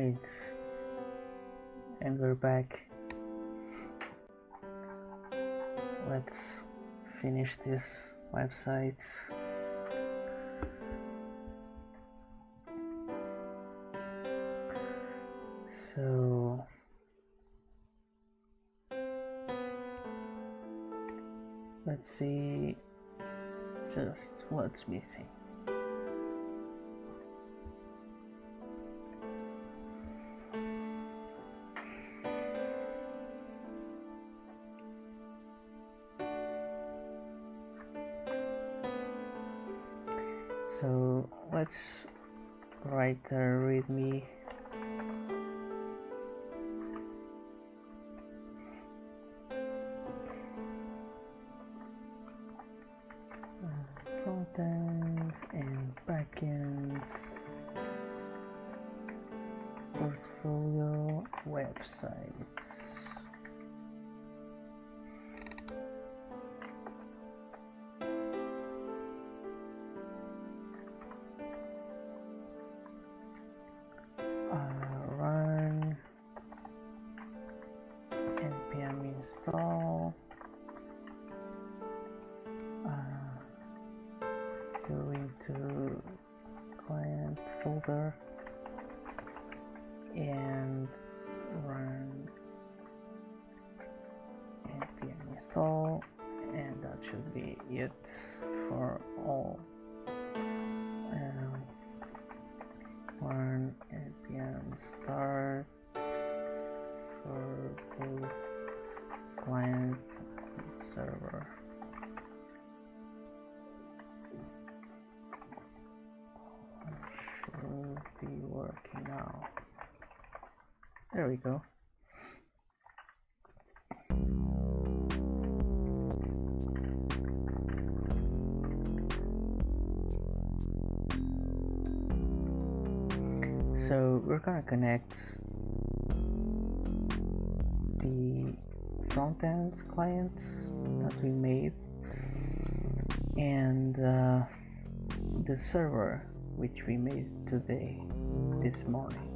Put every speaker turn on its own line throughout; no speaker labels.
Alright, and we're back. Let's finish this website. So let's see just what's missing. So let's write a readme frontends and backends portfolio websites. Run npm install, go into client folder and run npm install, and that should be it for all. Run npm start for both client and server. Should be working now. There we go. So we're gonna connect the front-end client that we made and the server which we made this morning.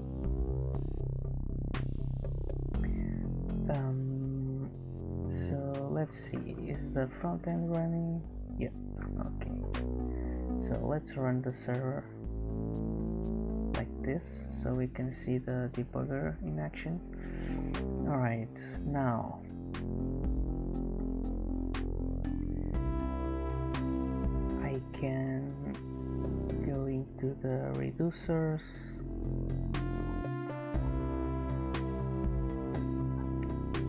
So let's see, is the front end running? Yep, okay. So let's run the server like this so we can see the debugger in action. Alright, now I can go into the reducers,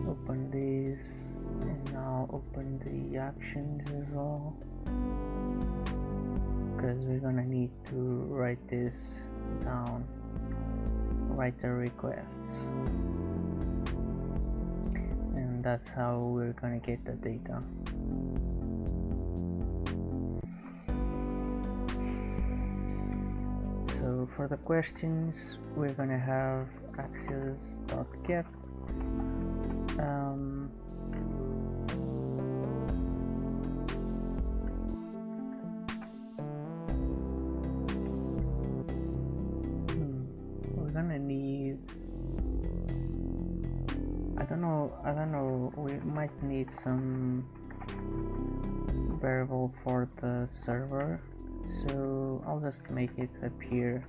open this, and now open the actions as well, because we're gonna need to write this down, write the requests, and that's how we're gonna get the data. So for the questions, we're gonna have axios.get we're gonna need, I don't know, we might need some variable for the server, so I'll just make it appear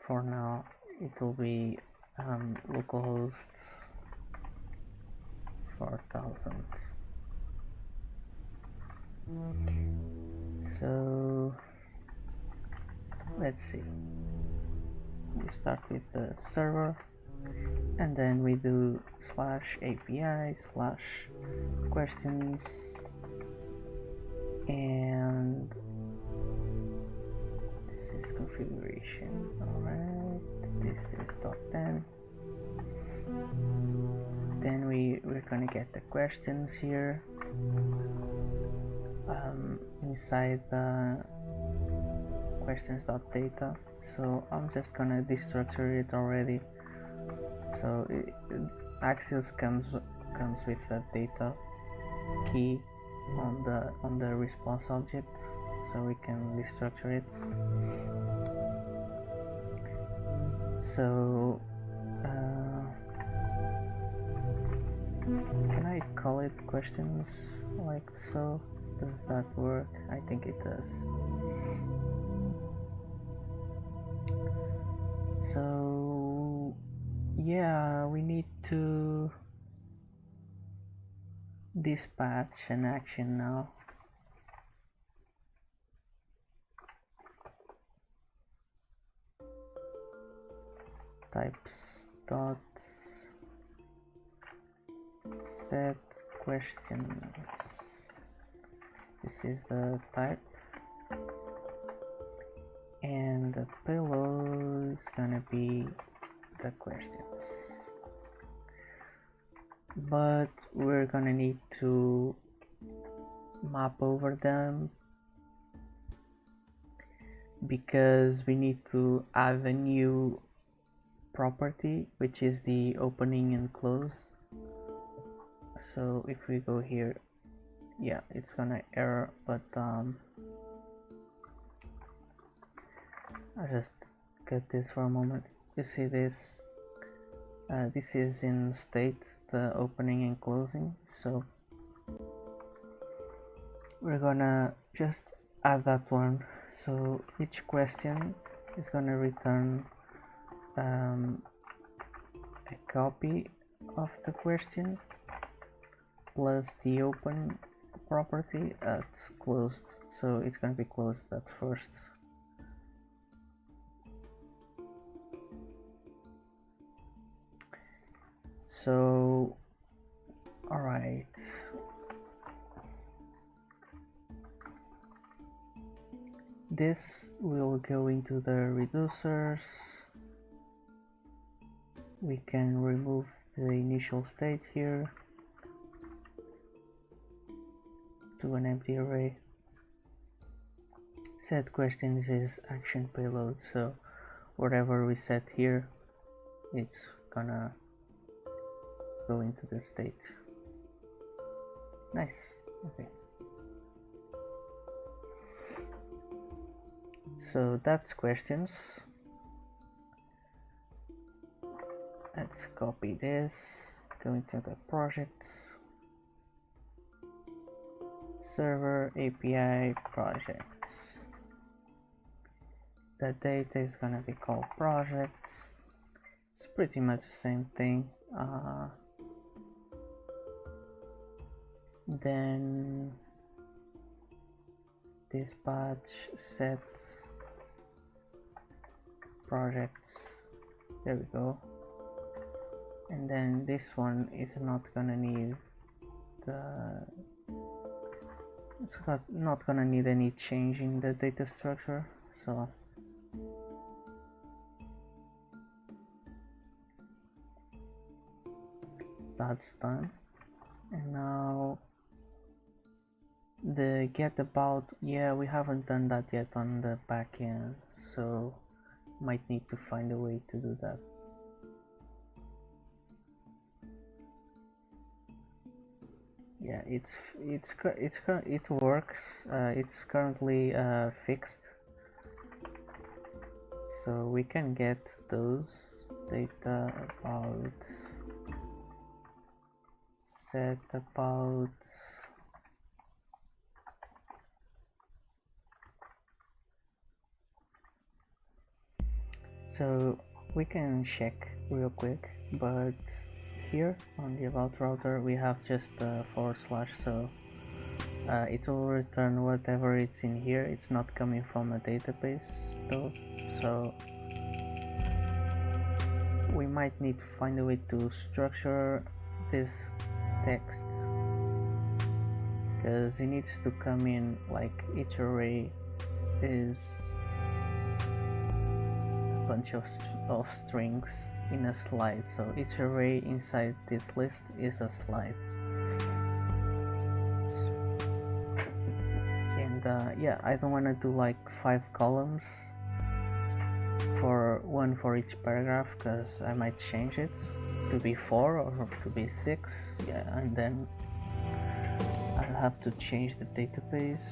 for now. It will be localhost 4000. So let's see, we start with the server and then we do /API/questions, and this is configuration. Alright, this is .10. Then we're gonna get the questions here inside the questions.data. So I'm just gonna destructure it already. So Axios comes comes with a data key on the response object, so we can restructure it. So can I call it questions like so? Does that work? I think it does. So yeah, we need to dispatch an action now. Types dot set questions. This is the type, and the payload is gonna be the questions, but we're gonna need to map over them because we need to add a new property, which is the opening and close. So if we go here, yeah, it's gonna error, but I'll just get this for a moment. You see this? This is in state, the opening and closing, so we're gonna just add that one. So each question is gonna return a copy of the question plus the open property at closed, so it's gonna be closed at first. So alright, this will go into the reducers. We can remove the initial state here to an empty array. Set questions is action payload, so whatever we set here, it's gonna go into the state. Nice. Okay. So that's questions. Let's copy this, go into the projects, server API projects. The data is gonna be called projects. It's pretty much the same thing. Then dispatch set projects. There we go. And then this one is not gonna need not gonna need any change in the data structure, so that's done. And now the get about, yeah, we haven't done that yet on the backend, so might need to find a way to do that. Yeah, it works. It's currently fixed, so we can get those data about set about so we can check real quick, but here on the about router we have just a /, so it will return whatever it's in here. It's not coming from a database though, so we might need to find a way to structure this text, because it needs to come in like each array is a bunch of strings in a slide, so each array inside this list is a slide. And yeah, I don't want to do like 5 columns for one for each paragraph, because I might change it to to be 4 or to be 6. Yeah, and then I'll have to change the database.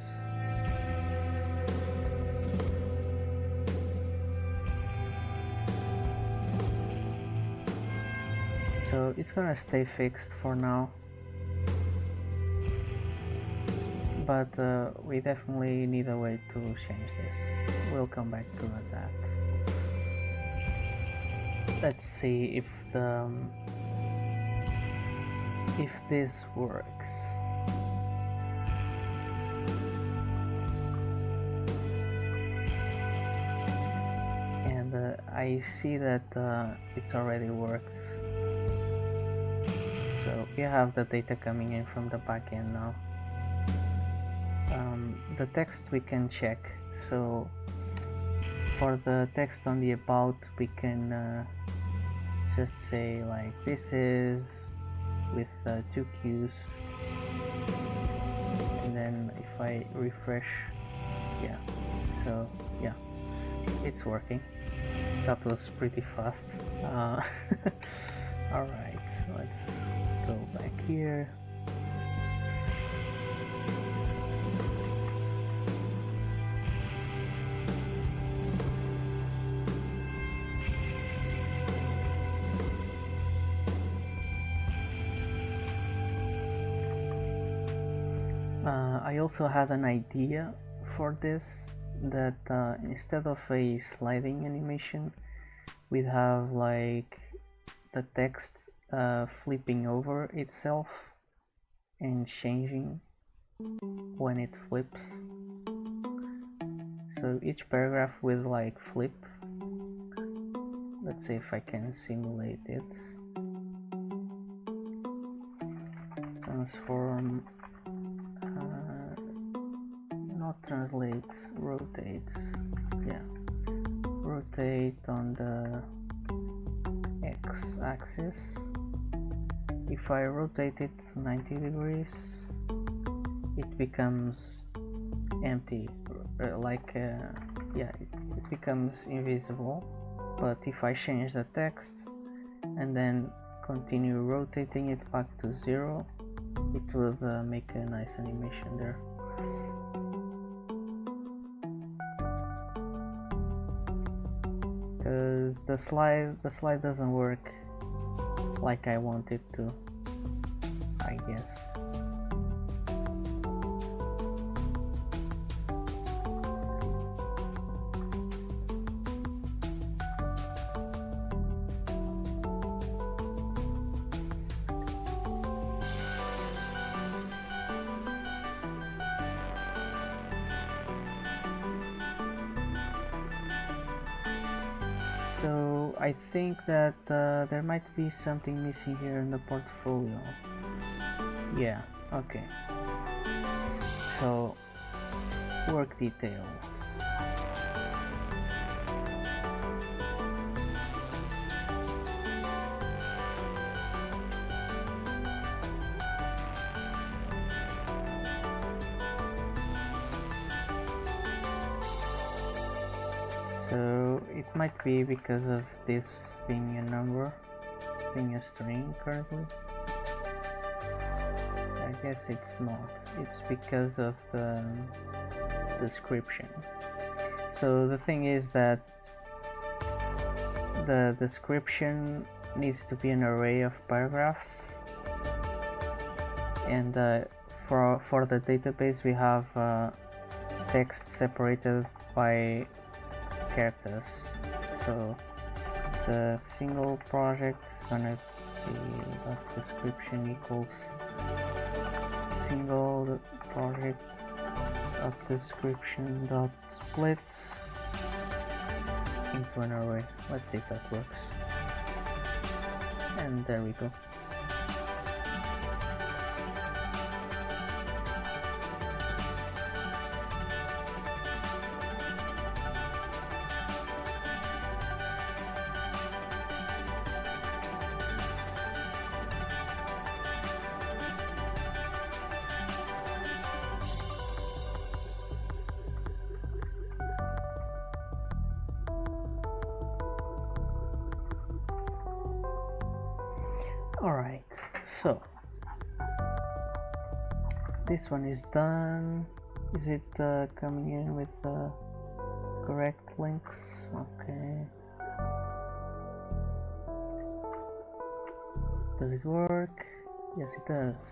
So it's gonna stay fixed for now, but we definitely need a way to change this. We'll come back to that. Let's see if this works. And I see that it's already worked. So we have the data coming in from the backend now. The text we can check. So for the text on the about, we can just say like this is with 2 Qs, and then if I refresh, yeah, so yeah, it's working. That was pretty fast. Alright, let's go back here. I also had an idea for this, that instead of a sliding animation, we'd have like the text flipping over itself and changing when it flips. So each paragraph will like flip. Let's see if I can simulate it. Transform, not translate, rotate. Yeah, rotate on the x-axis. If I rotate it 90 degrees, it becomes empty, yeah, it becomes invisible. But if I change the text and then continue rotating it back to 0, it will make a nice animation there. Because the slide doesn't work like I want it to, I guess. So I think that there might be something missing here in the portfolio. Yeah, okay. So work details. So it might be because of this being a number, being a string currently. I guess it's not. It's because of the description. So the thing is that the description needs to be an array of paragraphs, and for the database we have text separated by characters. So the single project is gonna be description equals single project of description dot split into an array. Let's see if that works. And there we go. Alright, so this one is done. Is it coming in with the correct links? Okay. Does it work? Yes, it does.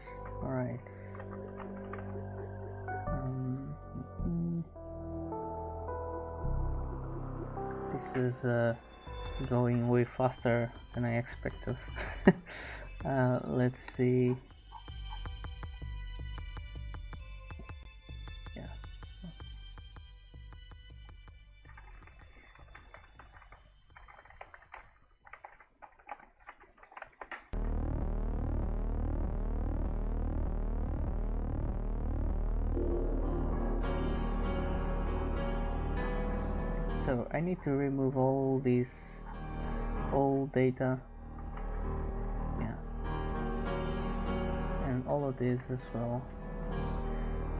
Alright. This is going way faster than I expected. Let's see. Yeah. So I need to remove all this old data. Yeah. And all of this as well.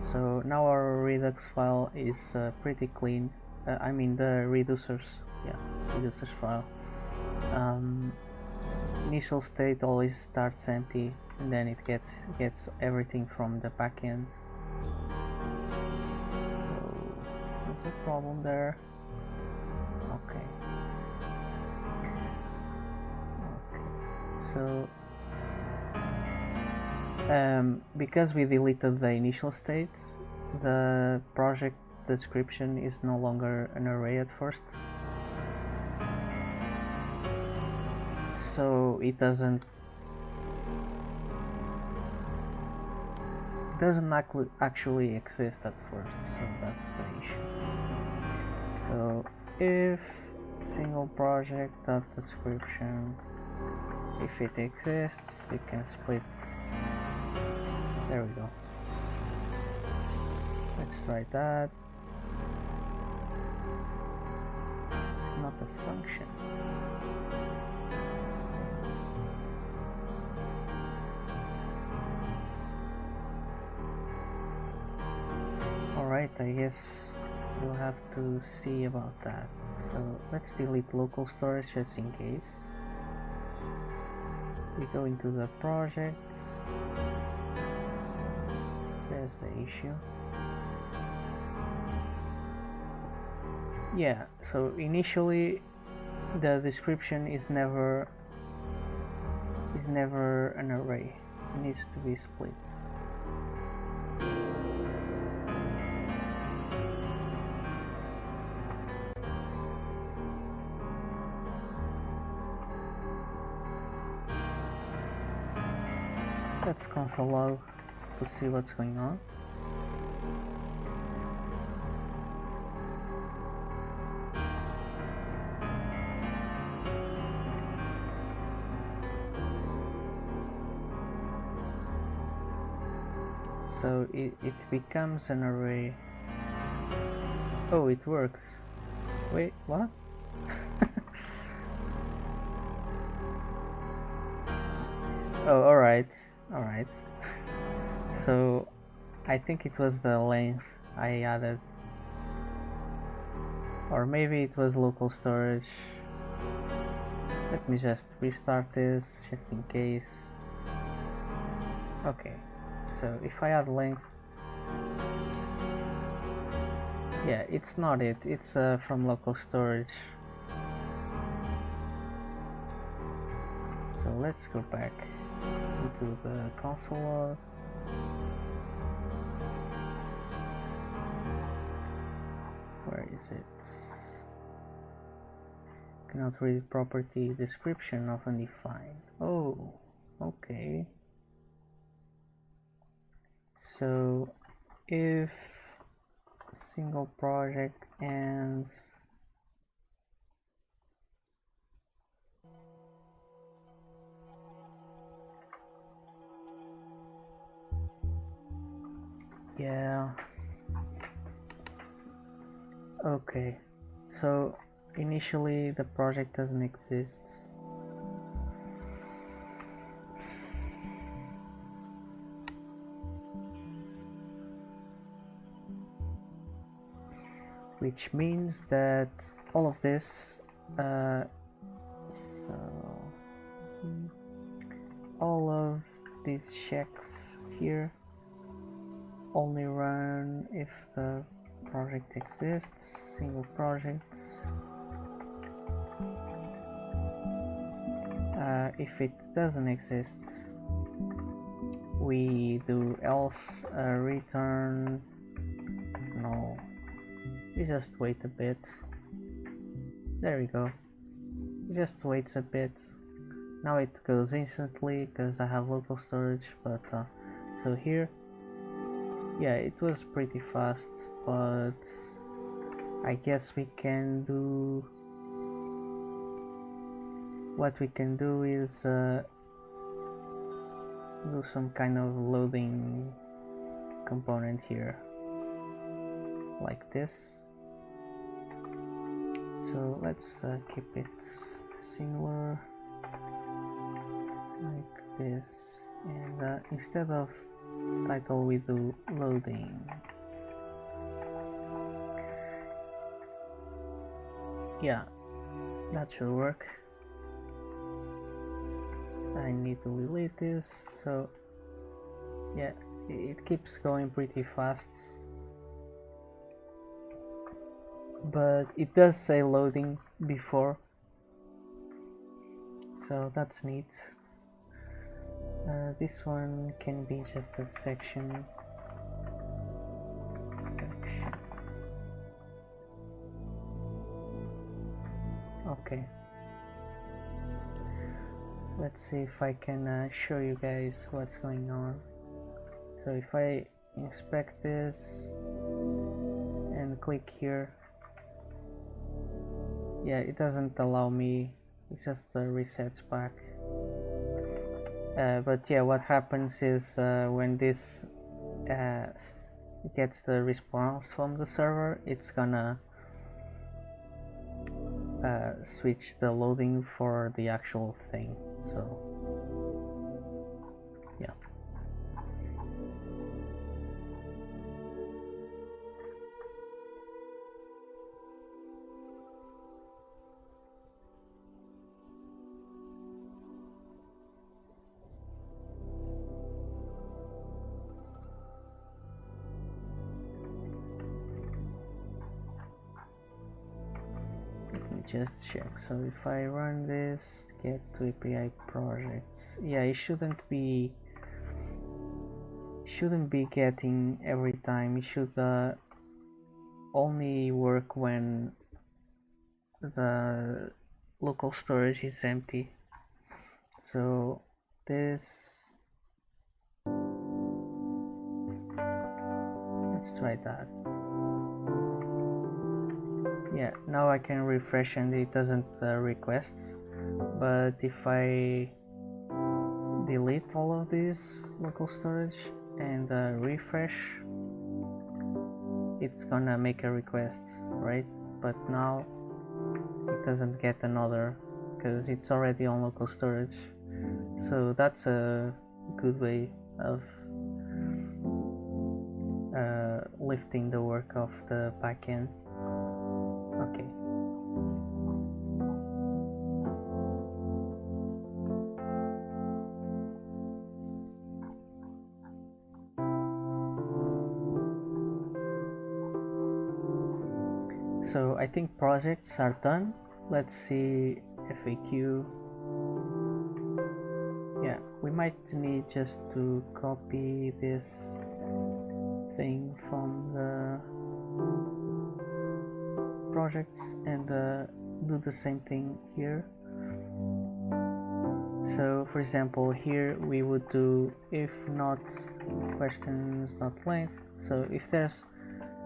So now our Redux file is pretty clean. I mean the reducers, yeah, reducers file. Initial state always starts empty, and then it gets everything from the backend. So there's a problem there. Okay. So because we deleted the initial state, the project description is no longer an array at first. So it doesn't actually exist at first, so that's the issue. So if single project of description, if it exists, we can split. There we go. Let's try that. It's not a function. Alright, I guess we'll have to see about that. So let's delete local storage just in case. We go into the project. There's the issue. Yeah, so initially the description is never an array. It needs to be split. Let's console log to see what's going on. So it becomes an array. Oh, it works. Wait, what? Oh, alright. So I think it was the length I added, or maybe it was local storage. Let me just restart this just in case. Okay, so if I add length, yeah, it's not it, it's from local storage. So let's go back into the console log. Where is it? Cannot read property description of undefined. Oh, okay. So if single project and yeah, okay, so initially the project doesn't exist. Which means that all of this all these checks here only run if the project exists, single project. If it doesn't exist, we do else return no. We just wait a bit. There we go. It just waits a bit. Now it goes instantly because I have local storage, but so here, yeah, it was pretty fast, but I guess we can do what we can do is do some kind of loading component here like this. So let's keep it similar like this, and instead of title we do loading. Yeah, that should work. I need to delete this, so yeah, it keeps going pretty fast, but it does say loading before, so that's neat. This one can be just a section. Okay. Let's see if I can show you guys what's going on. So if I inspect this and click here, yeah, it doesn't allow me, it just resets back. But yeah, what happens is when this gets the response from the server, it's gonna switch the loading for the actual thing. So yeah. Just check. So if I run this, get to API projects, yeah, it shouldn't be getting every time. It should only work when the local storage is empty. So this, let's try that. Yeah, now I can refresh and it doesn't request, but if I delete all of this local storage and refresh, it's gonna make a request, right? But now it doesn't get another because it's already on local storage. So that's a good way of lifting the work of the backend. Okay. So I think projects are done. Let's see FAQ. Yeah, we might need just to copy this thing from the projects and do the same thing here. So for example, here we would do if not questions not length. So if there's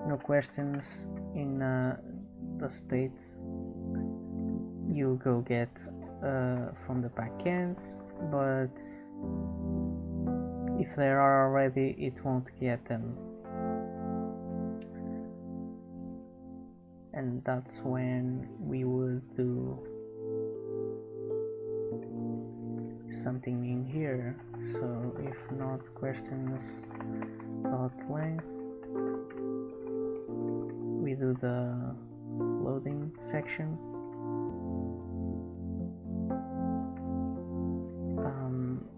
no questions in the states, you go get from the backend, but if there are already, it won't get them. And that's when we would do something in here. So if not questions dot length, we do the loading section.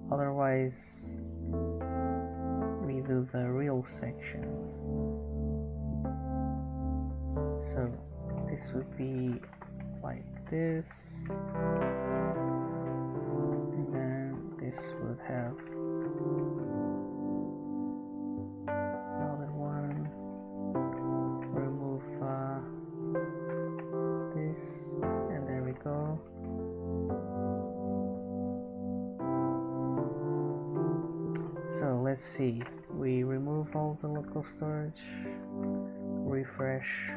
Otherwise to the real section. So this would be like this, and then this would have another one. Remove this, and there we go. So let's see, we remove all the local storage, refresh,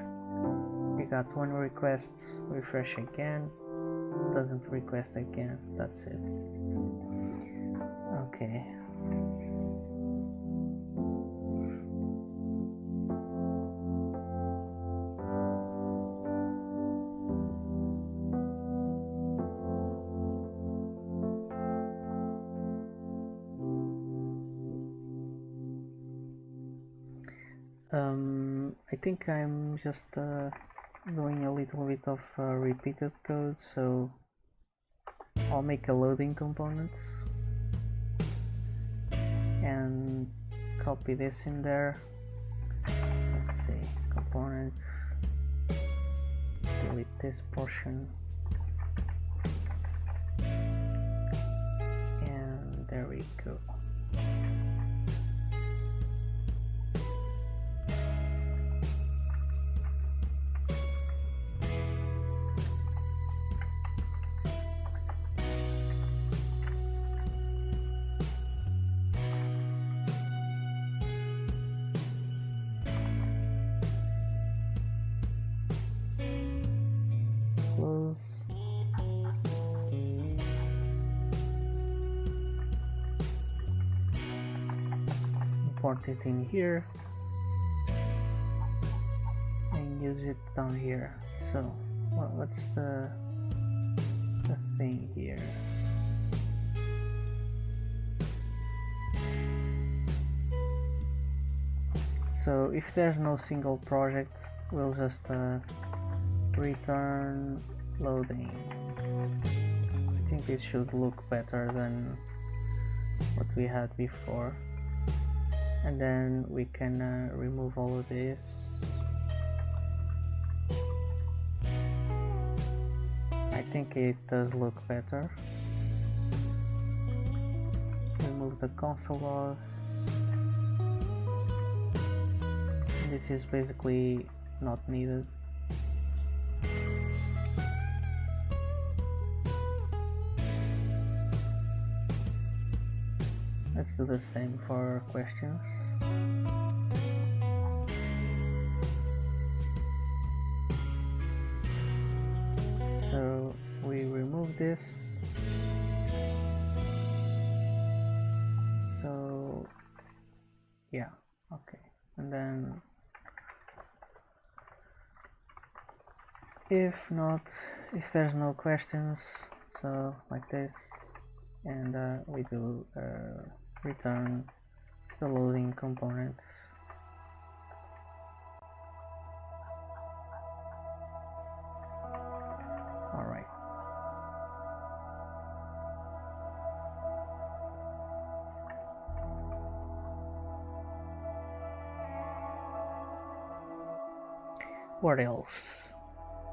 we got one request, refresh again, doesn't request again, that's it. Okay. I think I'm just doing a little bit of repeated code, so I'll make a loading component and copy this in there. Let's see, component, delete this portion, and there we go. Close. Import it in here and use it down here. So what's the thing here? So if there's no single project, we'll just return loading. I think it should look better than what we had before. And then we can remove all of this. I think it does look better. Remove the console log. This is basically not needed. Let's do the same for questions. So we remove this. So yeah, okay. And then if there's no questions, so like this, and we do return the loading components. All right. What else?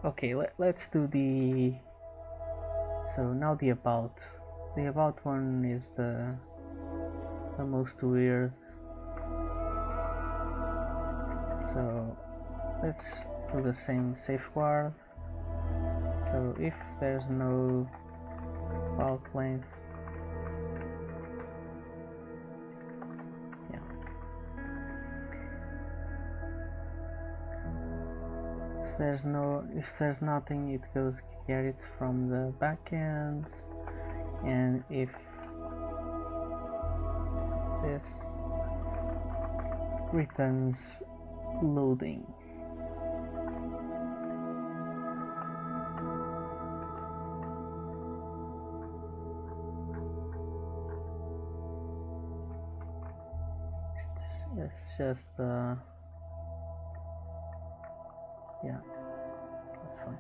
Okay, let's do the, so now the about. The about one is the most weird. So let's do the same safeguard. So if there's no about length, yeah. If there's nothing, it goes get it from the backend, and if this returns loading. It's just yeah, that's fine.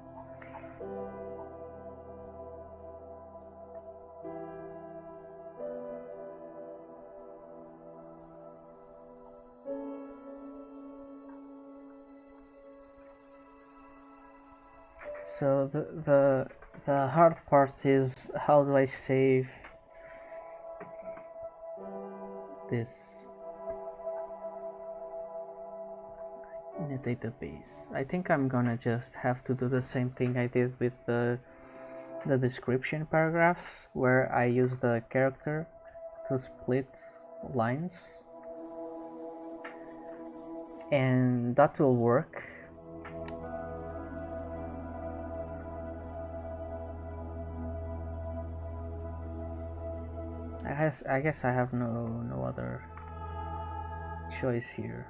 So the hard part is, how do I save this in a database? I think I'm gonna just have to do the same thing I did with the description paragraphs, where I use the character to split lines, and that will work. I guess I have no other choice here.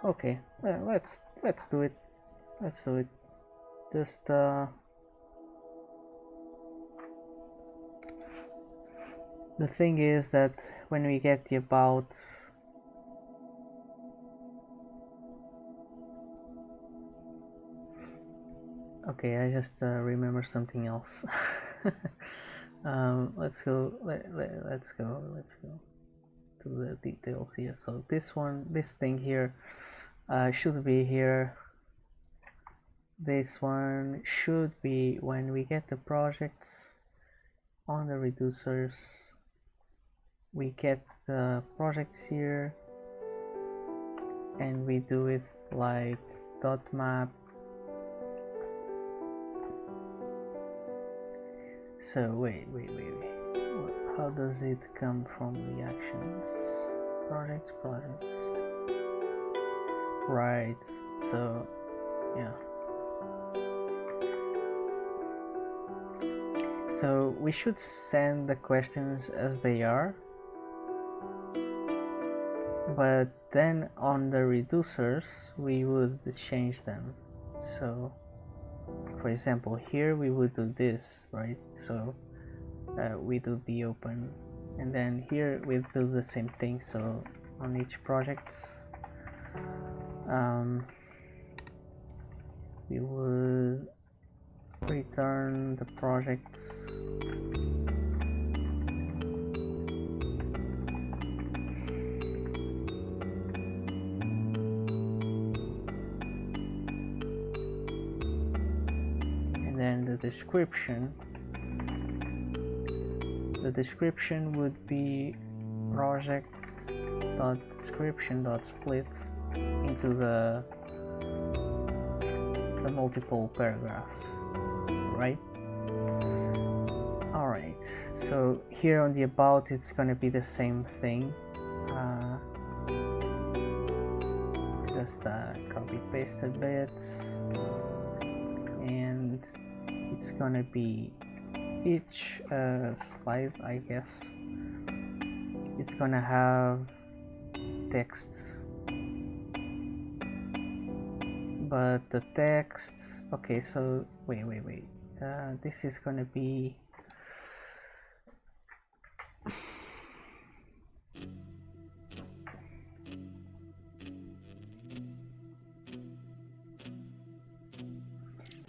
Okay, let's do it. Let's do it. Just the thing is that when we get the about, okay, I just remember something else. Let's go to the details here. So this thing here should be here. This one should be when we get the projects on the reducers. We get the projects here, and we do it like .map. So wait. How does it come from the actions? Projects. Right. So yeah. So we should send the questions as they are, but then on the reducers we would change them. So for example, here we would do this, right? So we do the open, and then here we do the same thing. So on each project we would return the projects and then the description would be project.description.split into the multiple paragraphs, right? Alright, so here on the about it's gonna be the same thing. Just copy paste a bit, and it's gonna be each slide, I guess it's gonna have text, but the text, okay, so wait, this is gonna be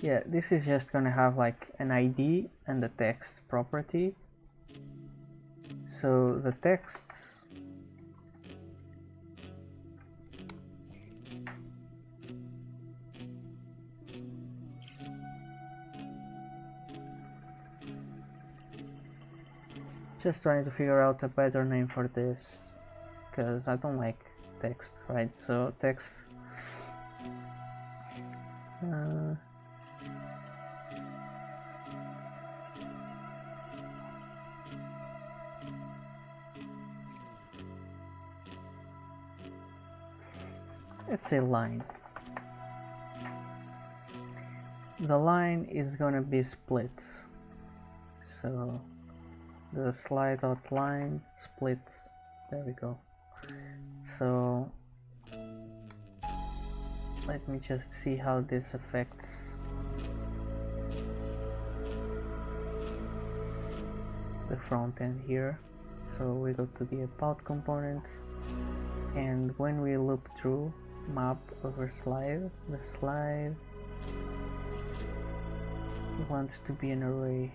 yeah, this is just gonna have like an ID and the text property. So the text just trying to figure out a better name for this, because I don't like text, right? So text let's say line. The line is gonna be split, so the slide outline split, there we go. So let me just see how this affects the front end here. So we go to the about component, and when we loop through map over slide, the slide wants to be an array.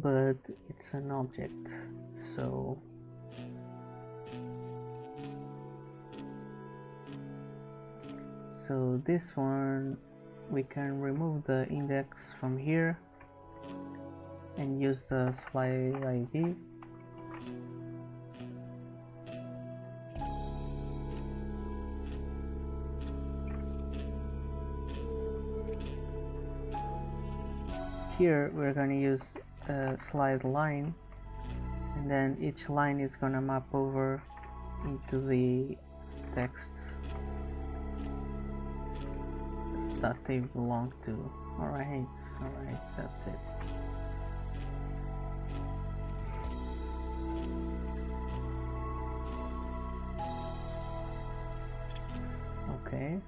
but it's an object, so this one we can remove the index from here and use the slide ID. Here we're going to use a slide line, and then each line is going to map over into the text that they belong to. Alright, that's it. Okay.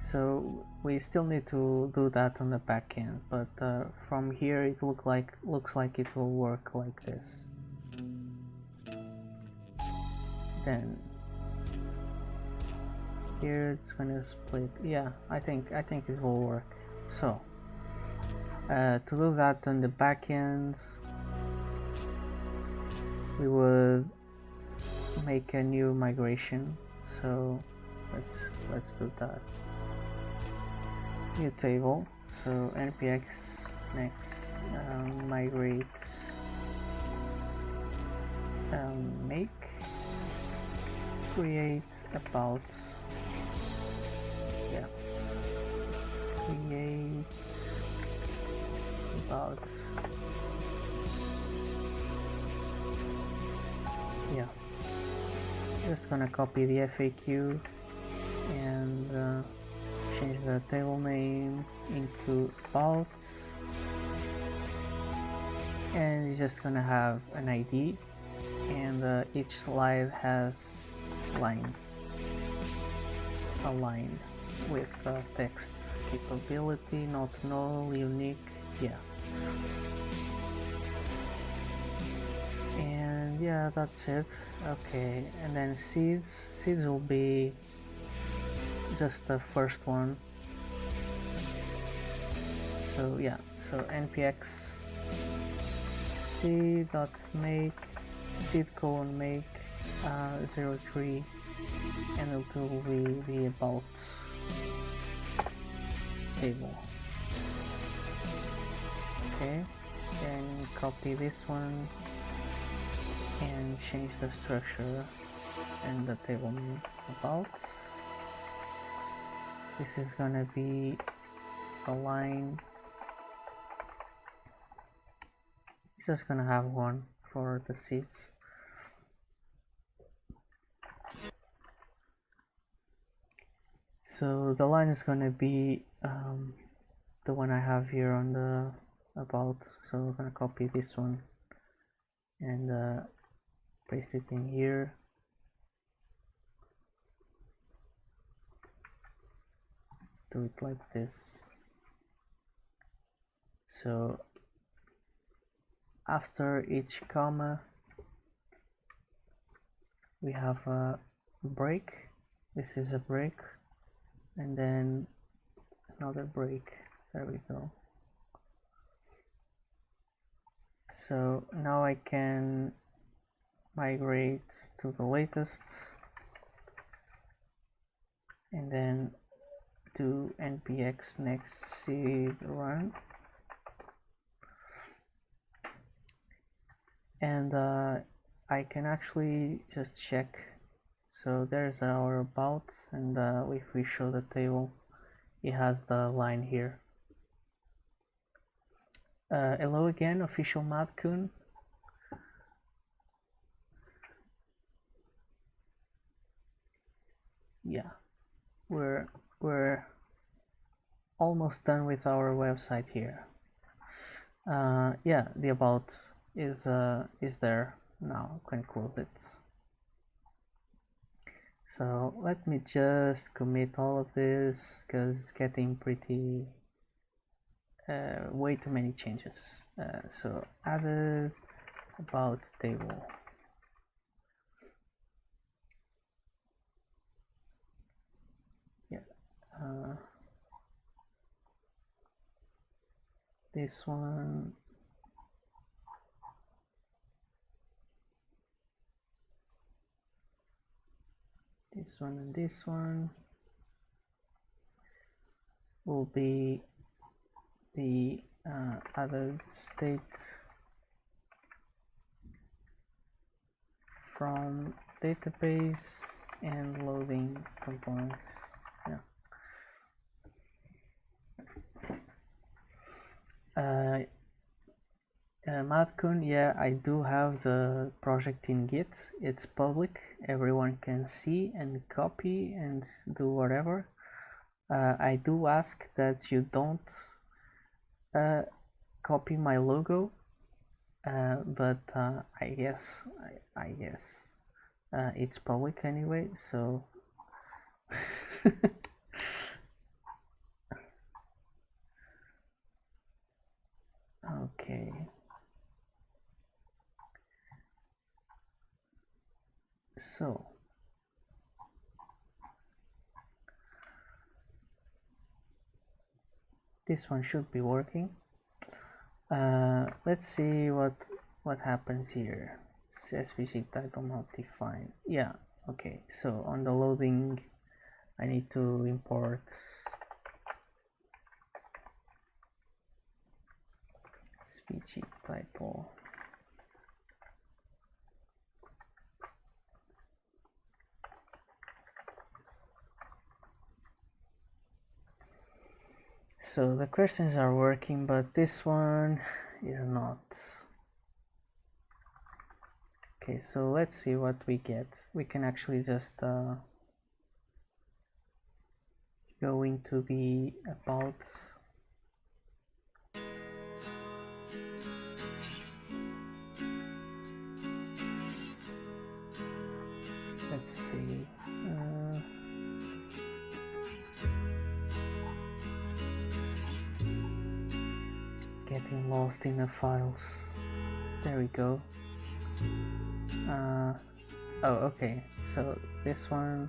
So we still need to do that on the back end, but from here it looks like it will work like this. Then here it's gonna split. Yeah, I think it will work. So to do that on the back end, we would make a new migration. So let's do that. New table. So npx next migrate make create about, yeah, create about, yeah, just gonna copy the FAQ and change the table name into about, and it's just gonna have an ID, and each slide has aligned with text capability, not null, unique, yeah. And yeah, that's it. Okay, and then seeds will be just the first one. So yeah, so npx seed.make seed::make 03, and it will be the about table. Okay, then copy this one and change the structure and the table name about. This is gonna be a line. It's just gonna have one for the seeds. So the line is gonna be the one I have here on the about. So we're gonna copy this one and paste it in here. Do it like this. So after each comma we have a break. This is a break, and then another break. There we go. So now I can migrate to the latest and then do npx next seed run, and I can actually just check. So there's our about, and if we show the table, it has the line here. Hello again, official Madcoon. Yeah, we're almost done with our website here. Yeah, the about is there now. I can close it. So let me just commit all of this because it's getting pretty way too many changes. So added about table. Yeah. this one, this one, and this one will be the other state from database and loading components. Madkun, yeah, I do have the project in Git. It's public, everyone can see and copy and do whatever. I do ask that you don't copy my logo, but I guess it's public anyway, so okay. So this one should be working. Let's see what happens here. SVG title not defined. Yeah, okay. So on the loading, I need to import SVG title. So the questions are working, but this one is not. Okay, so let's see what we get. We can actually just go into the about. Let's see. Getting lost in the files. There we go. Oh, okay. So this one,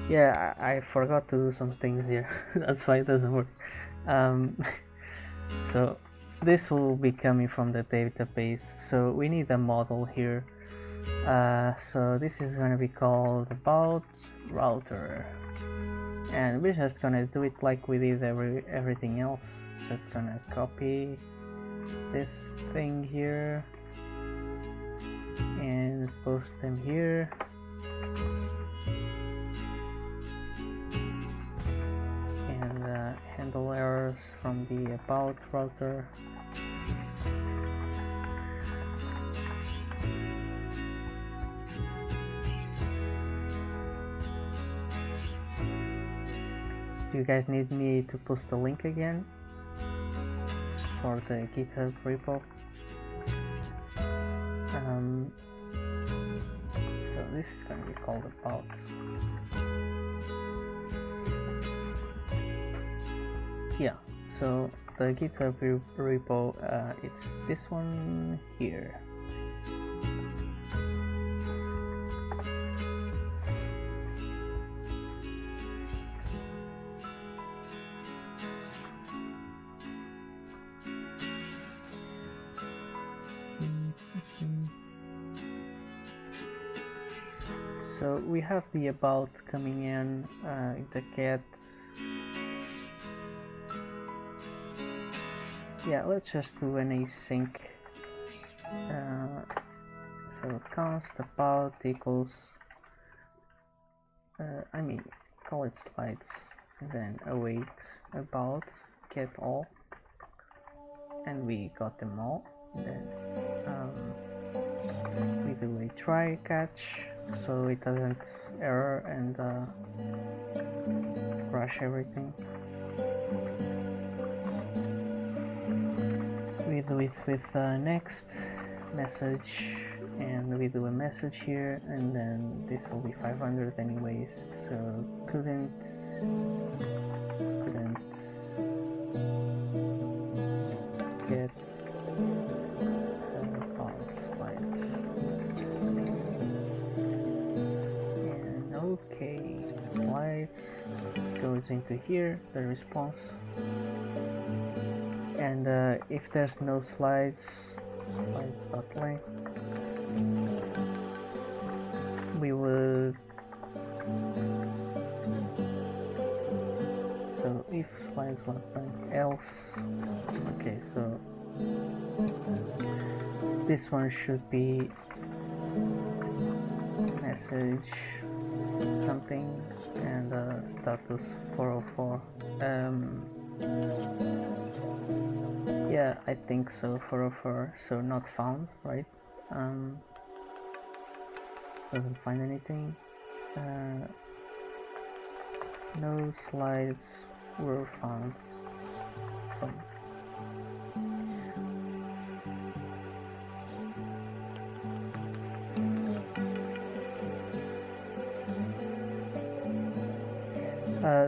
yeah, I forgot to do some things here. That's why it doesn't work. So this will be coming from the database. So we need a model here. So this is gonna be called about router, and we're just gonna do it like we did everything else. Just gonna copy this thing here and post them here. And handle errors from the about router. Do you guys need me to post the link again for the GitHub repo? So this is going to be called about. Yeah, so the GitHub repo, it's this one here. So we have the about coming in, the get. Yeah, let's just do an async. So const about equals, call it slides, and then await about get all, and we got them all. And then we do a try catch so it doesn't error and crash everything. We do it with next message, and we do a message here, and then this will be 500 anyways, so couldn't get about slides. And okay, slides goes into here, the response. And if there's no slides.length, we would, so if slides.length else, okay, so this one should be message something and status 404. Yeah, I think so, 404, so not found, right? Doesn't find anything. No slides were found.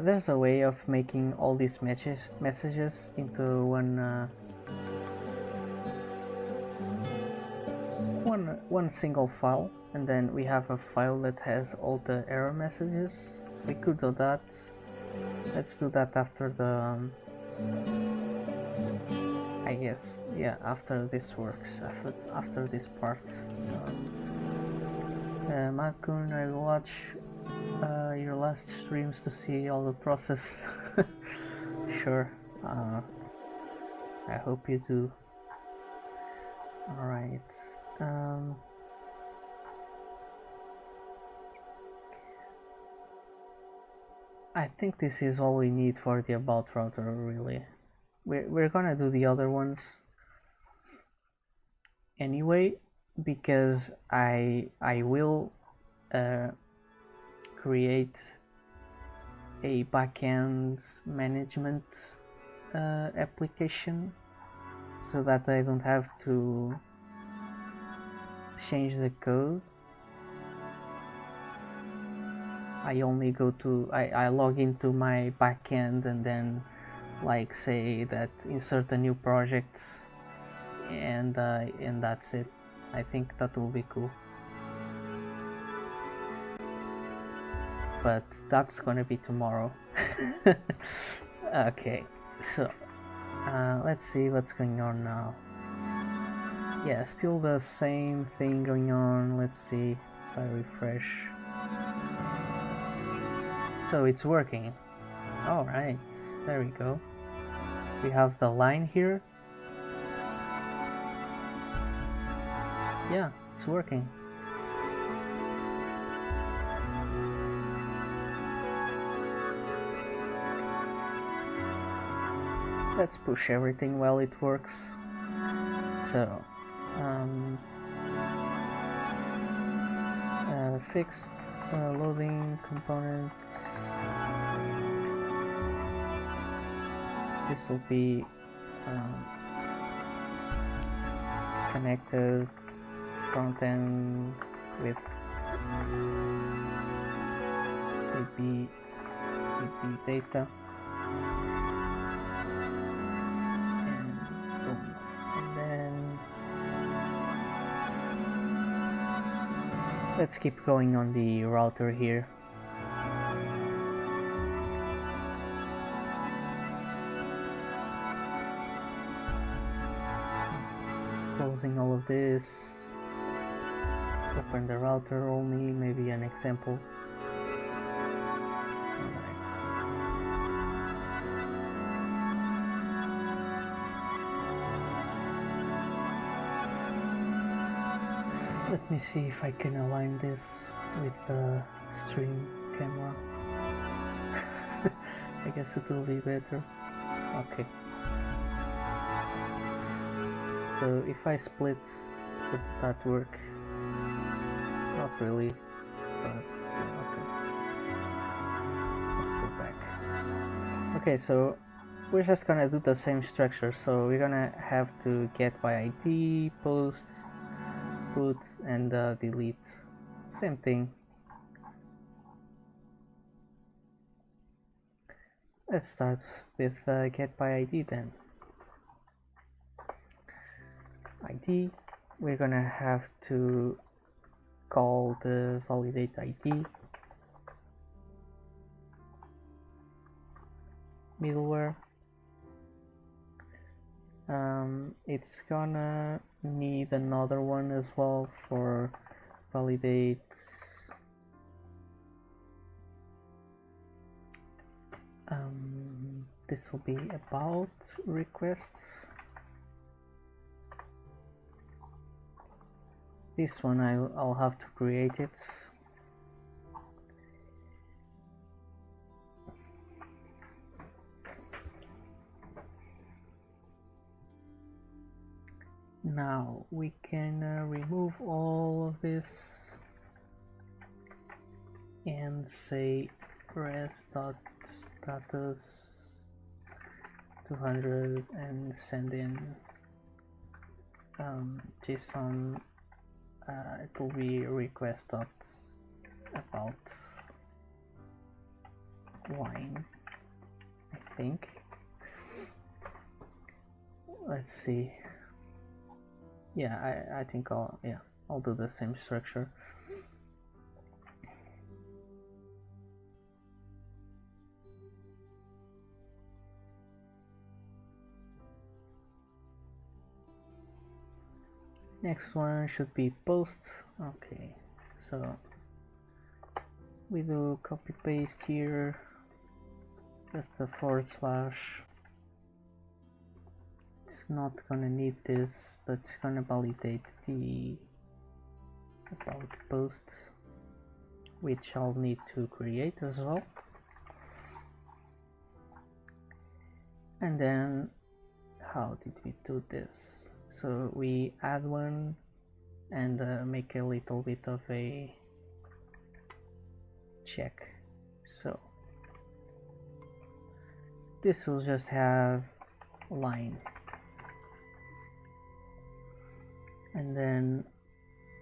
There's a way of making all these messages into one single file, and then we have a file that has all the error messages. We could do that. Let's do that after the I guess, yeah, after this works, after this part. Matkun, I will watch your last streams to see all the process. Sure. I hope you do. Alright. I think this is all we need for the about router, really. We're gonna do the other ones anyway, because I will create a backend management application so that I don't have to change the code. I only go to I log into my backend and then like say that insert a new project and that's it. I think that will be cool. But that's gonna be tomorrow. Okay, so let's see what's going on now. Yeah, still the same thing going on. Let's see if I refresh. So it's working. Alright, there we go. We have the line here. Yeah, it's working. Let's push everything while it works. So, fixed loading components. This will be connected front end with DB data. Let's keep going on the router here. Closing all of this. Open the router only, maybe an example. Let me see if I can align this with the stream camera. I guess it will be better. Okay. So if I split, does that work? Not really, but okay. Let's go back. Okay, so we're just gonna do the same structure. So we're gonna have to get by ID, post, put, and delete. Same thing. Let's start with get by ID then. ID, we're gonna have to call the validate ID, middleware, It's gonna need another one as well for validate this will be about requests. This one I'll have to create it. Now we can remove all of this and say res.status 200 and send in JSON. It will be request.about line, I think. Let's see. Yeah, I think I'll do the same structure. Next one should be post. Okay, so we do copy paste here, just the /. It's not gonna need this, but it's gonna validate the about post, which I'll need to create as well. And then how did we do this? So we add one and make a little bit of a check. So this will just have line, and then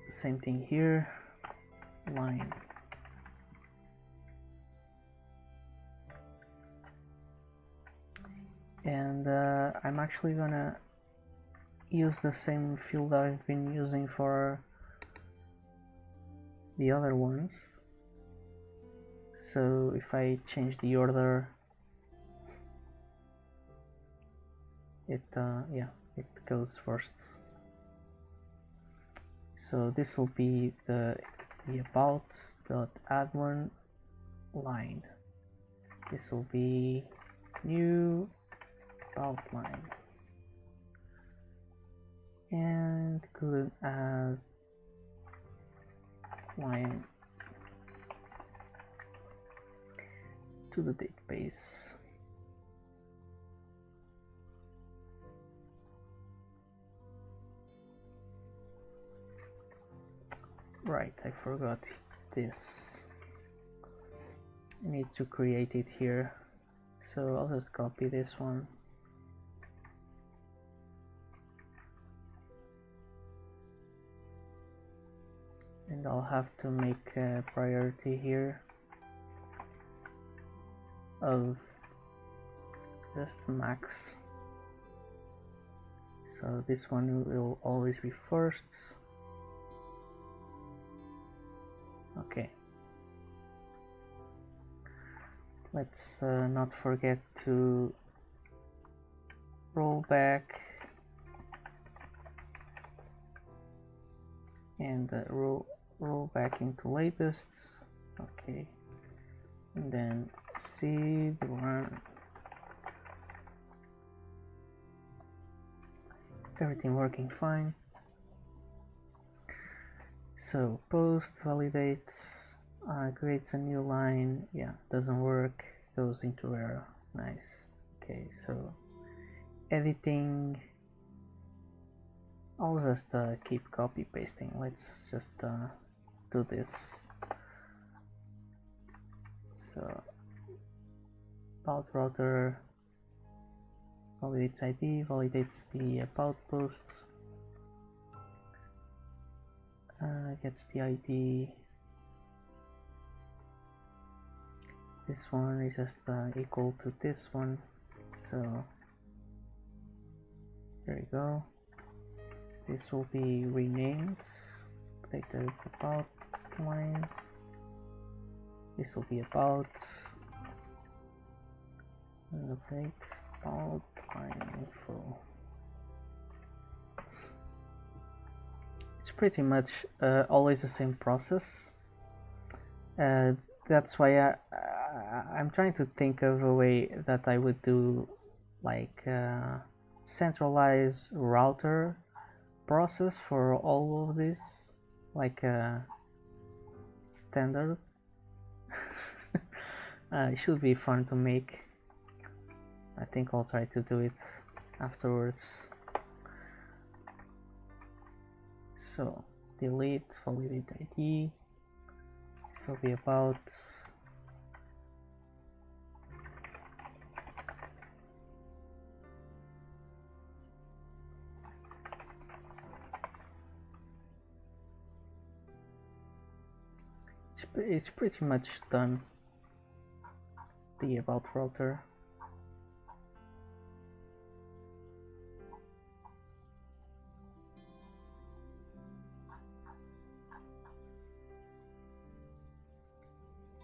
same thing here, line. And I'm actually gonna use the same field that I've been using for the other ones. So if I change the order, it goes first. So this will be the about.add one line. This will be new about line, and could add line to the database. Right, I forgot this. I need to create it here, so I'll just copy this one. And I'll have to make a priority here of just max. So this one will always be first. Okay. Let's not forget to roll back and roll back into latest. Okay, and then seed run. Everything working fine. So post validates, creates a new line. Yeah, doesn't work, goes into error. Nice. Okay, so editing, I'll just keep copy pasting. Let's just do this. So about router validates ID, validates the about post, gets the ID. This one is just equal to this one, so there you go. This will be renamed, updated about line. This will be about, and update about line info. pretty much always the same process. That's why I'm trying to think of a way that I would do like centralized router process for all of this, like a standard. It should be fun to make. I think I'll try to do it afterwards. So delete validate ID. This will be about it's pretty much done, the about router.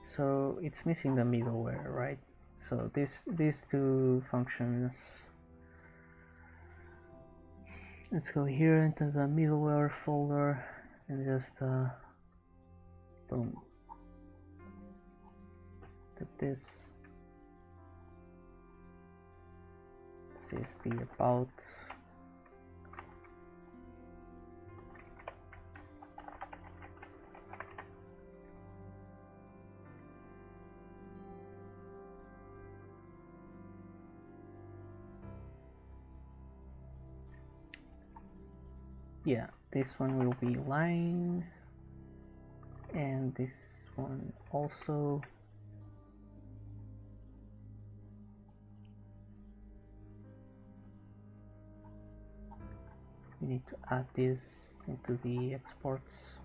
So it's missing the middleware, right? So these two functions, let's go here into the middleware folder and just boom, this is the about. Yeah, this one will be line, and this one also. We need to add this into the exports.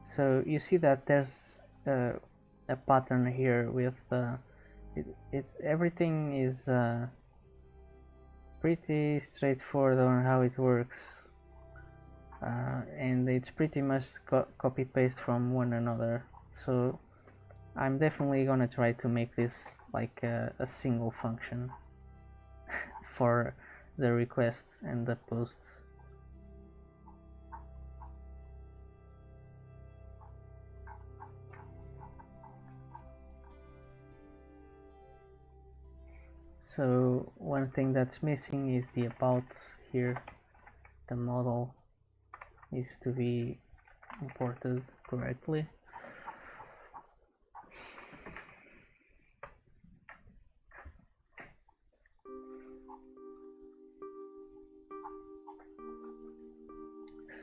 So you see that there's a pattern here with everything is pretty straightforward on how it works, and it's pretty much copy paste from one another. So I'm definitely gonna try to make this like a single function for the requests and the posts. So one thing that's missing is the about here. The model needs to be imported correctly.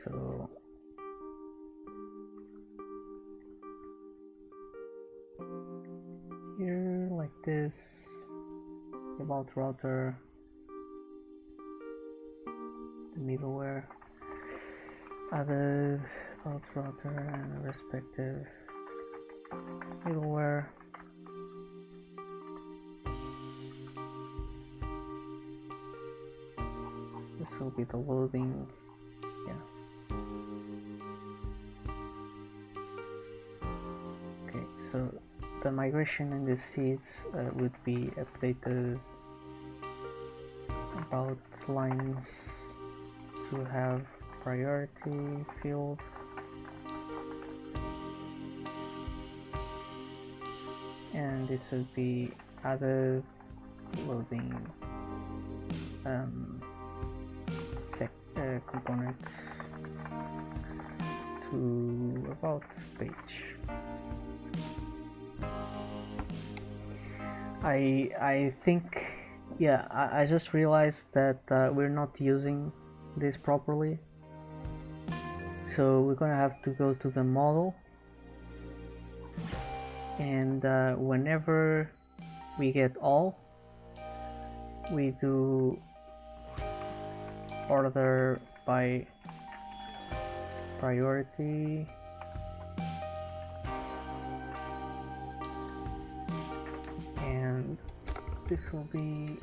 So here like this, about router, the middleware, added about router and the respective middleware. This will be the loading. Yeah. Okay, so the migration and the seeds would be updated about lines to have priority fields. And this would be added loading components to about page. I think, yeah, I just realized that we're not using this properly, so we're gonna have to go to the model, and whenever we get all, we do order by priority, and this will be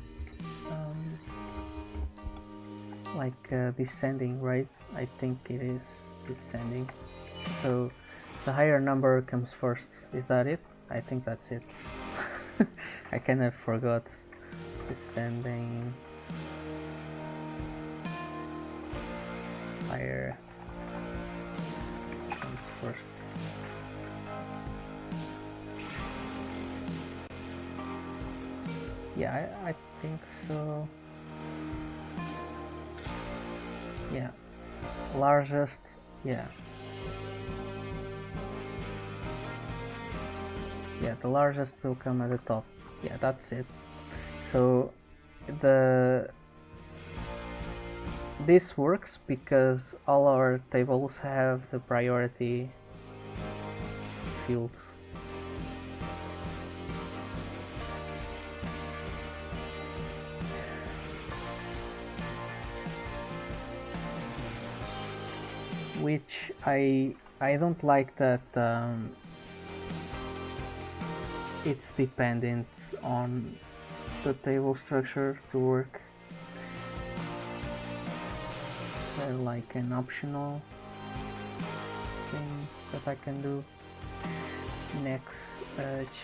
like descending, right? I think it is descending. So The higher number comes first. Is that it? I think that's it. I kind of forgot. Descending. Higher comes first. Yeah, I think so. Yeah. Largest, yeah. Yeah, the largest will come at the top. Yeah, that's it. So this works because all our tables have the priority field. Which I don't like that it's dependent on the table structure to work. Like an optional thing that I can do. Next,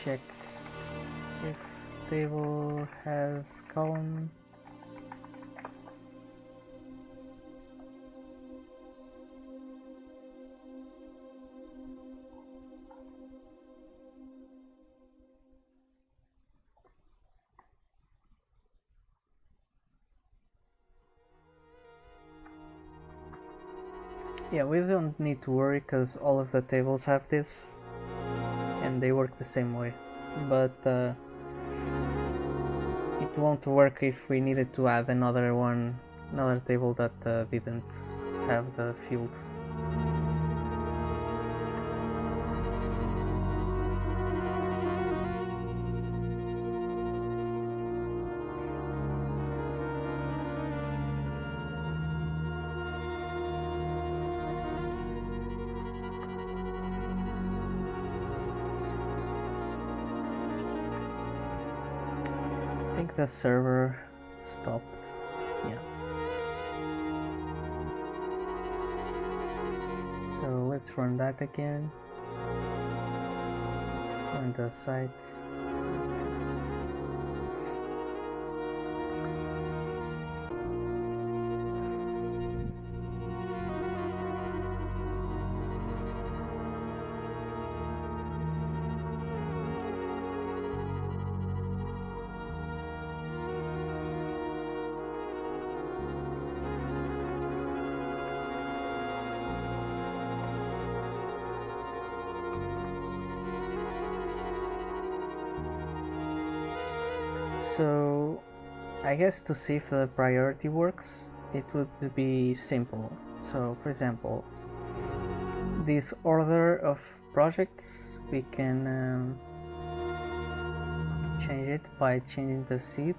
check if table has column. Yeah, we don't need to worry because all of the tables have this and they work the same way, but it won't work if we needed to add another table that didn't have the field. I think the server stopped. Yeah. So let's run that again. Run the site. So I guess to see if the priority works, it would be simple. So for example, this order of projects, we can change it by changing the seed.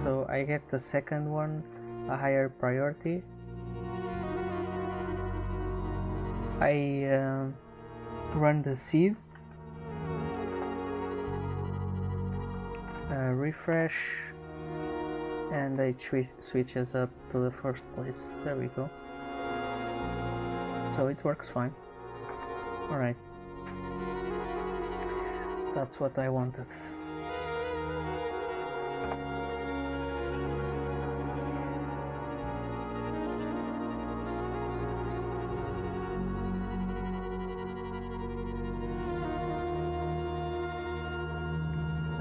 So I get the second one a higher priority. I run the seed, refresh, and it switches up to the first place. There we go. So it works fine. Alright. That's what I wanted.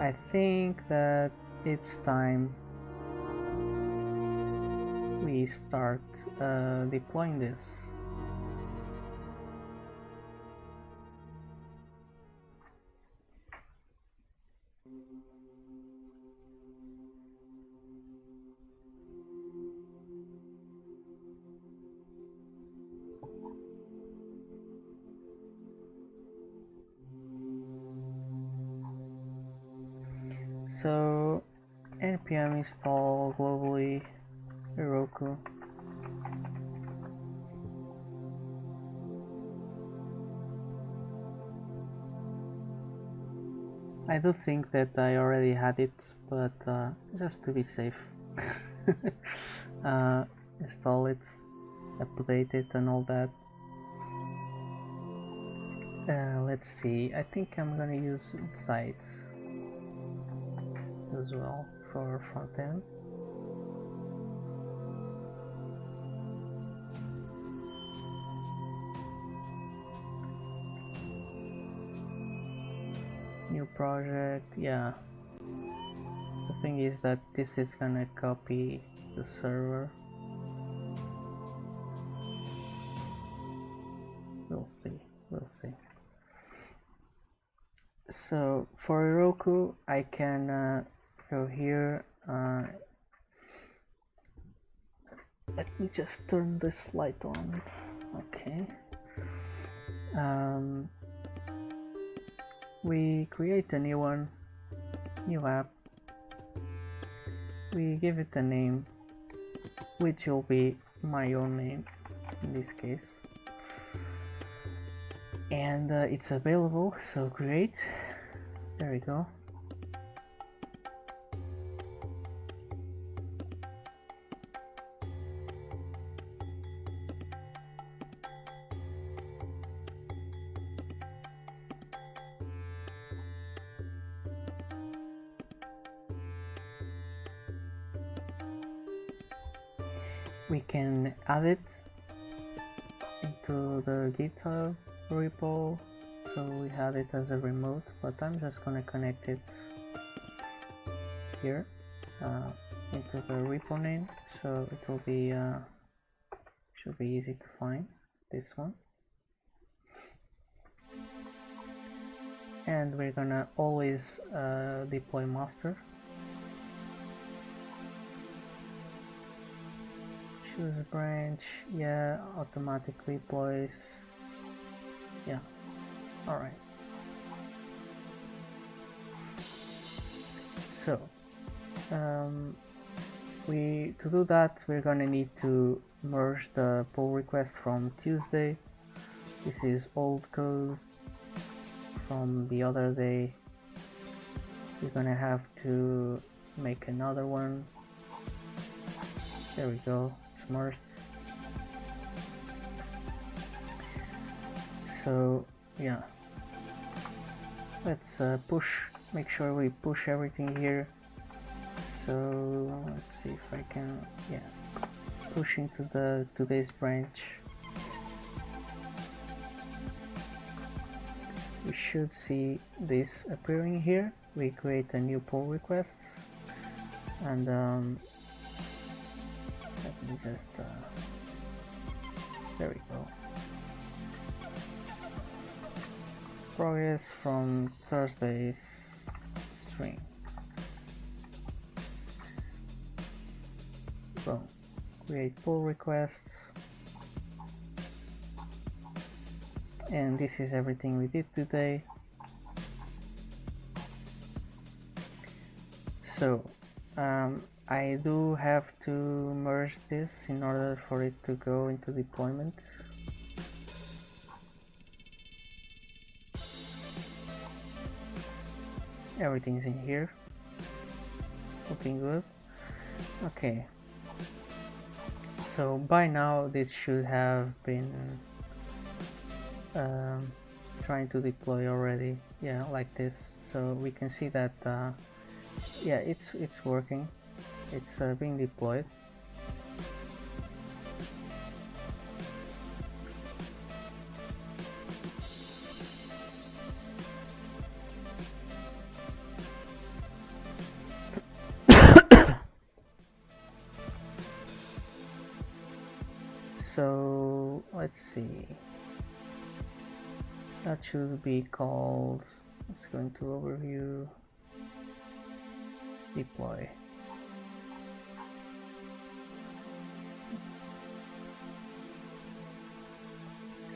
I think that it's time we start deploying this. So npm install globally Heroku. I do think that I already had it, but just to be safe, install it, update it and all that. Let's see, I think I'm gonna use sites as well for front end. New project, yeah. The thing is that this is gonna copy the server. We'll see. So for Heroku, I can go here. Let me just turn this light on. Okay. We create a new one, new app. We give it a name, which will be my own name in this case. And it's available, so great. There we go. We can add it into the GitHub repo, so we have it as a remote, but I'm just gonna connect it here into the repo name, so it will be should be easy to find this one. And we're gonna always deploy master. Choose a branch, yeah, automatically deploys, yeah, alright. So, to do that, we're gonna need to merge the pull request from Tuesday. This is old code from the other day. We're gonna have to make another one. There we go. Merged. So yeah, let's make sure we push everything here. So let's see if I can, yeah, push into the today's branch. We should see this appearing here. We create a new pull request, and let me just there we go. Progress from Thursday's string. Boom. Create pull requests. And this is everything we did today. So I do have to merge this in order for it to go into deployment. Everything's in here. Looking good. Okay. So by now this should have been trying to deploy already. Yeah, like this. So we can see that yeah, it's working. It's being deployed. So let's see. That should be called, let's go into overview, deploy.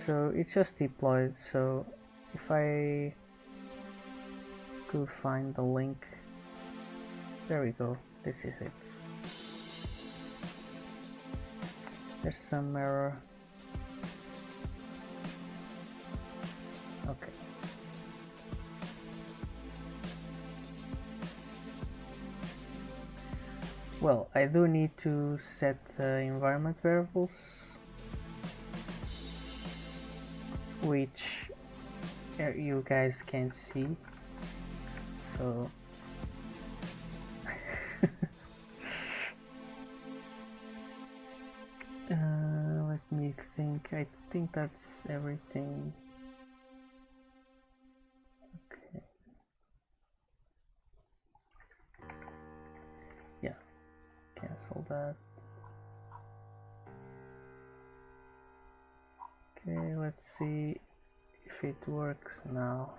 So it's just deployed. So if I could find the link, there we go, this is it. There's some error. Okay. Well, I do need to set the environment variables, which you guys can't see, so let me think. I think that's everything. Okay. Yeah, cancel that. Okay, let's see if it works now.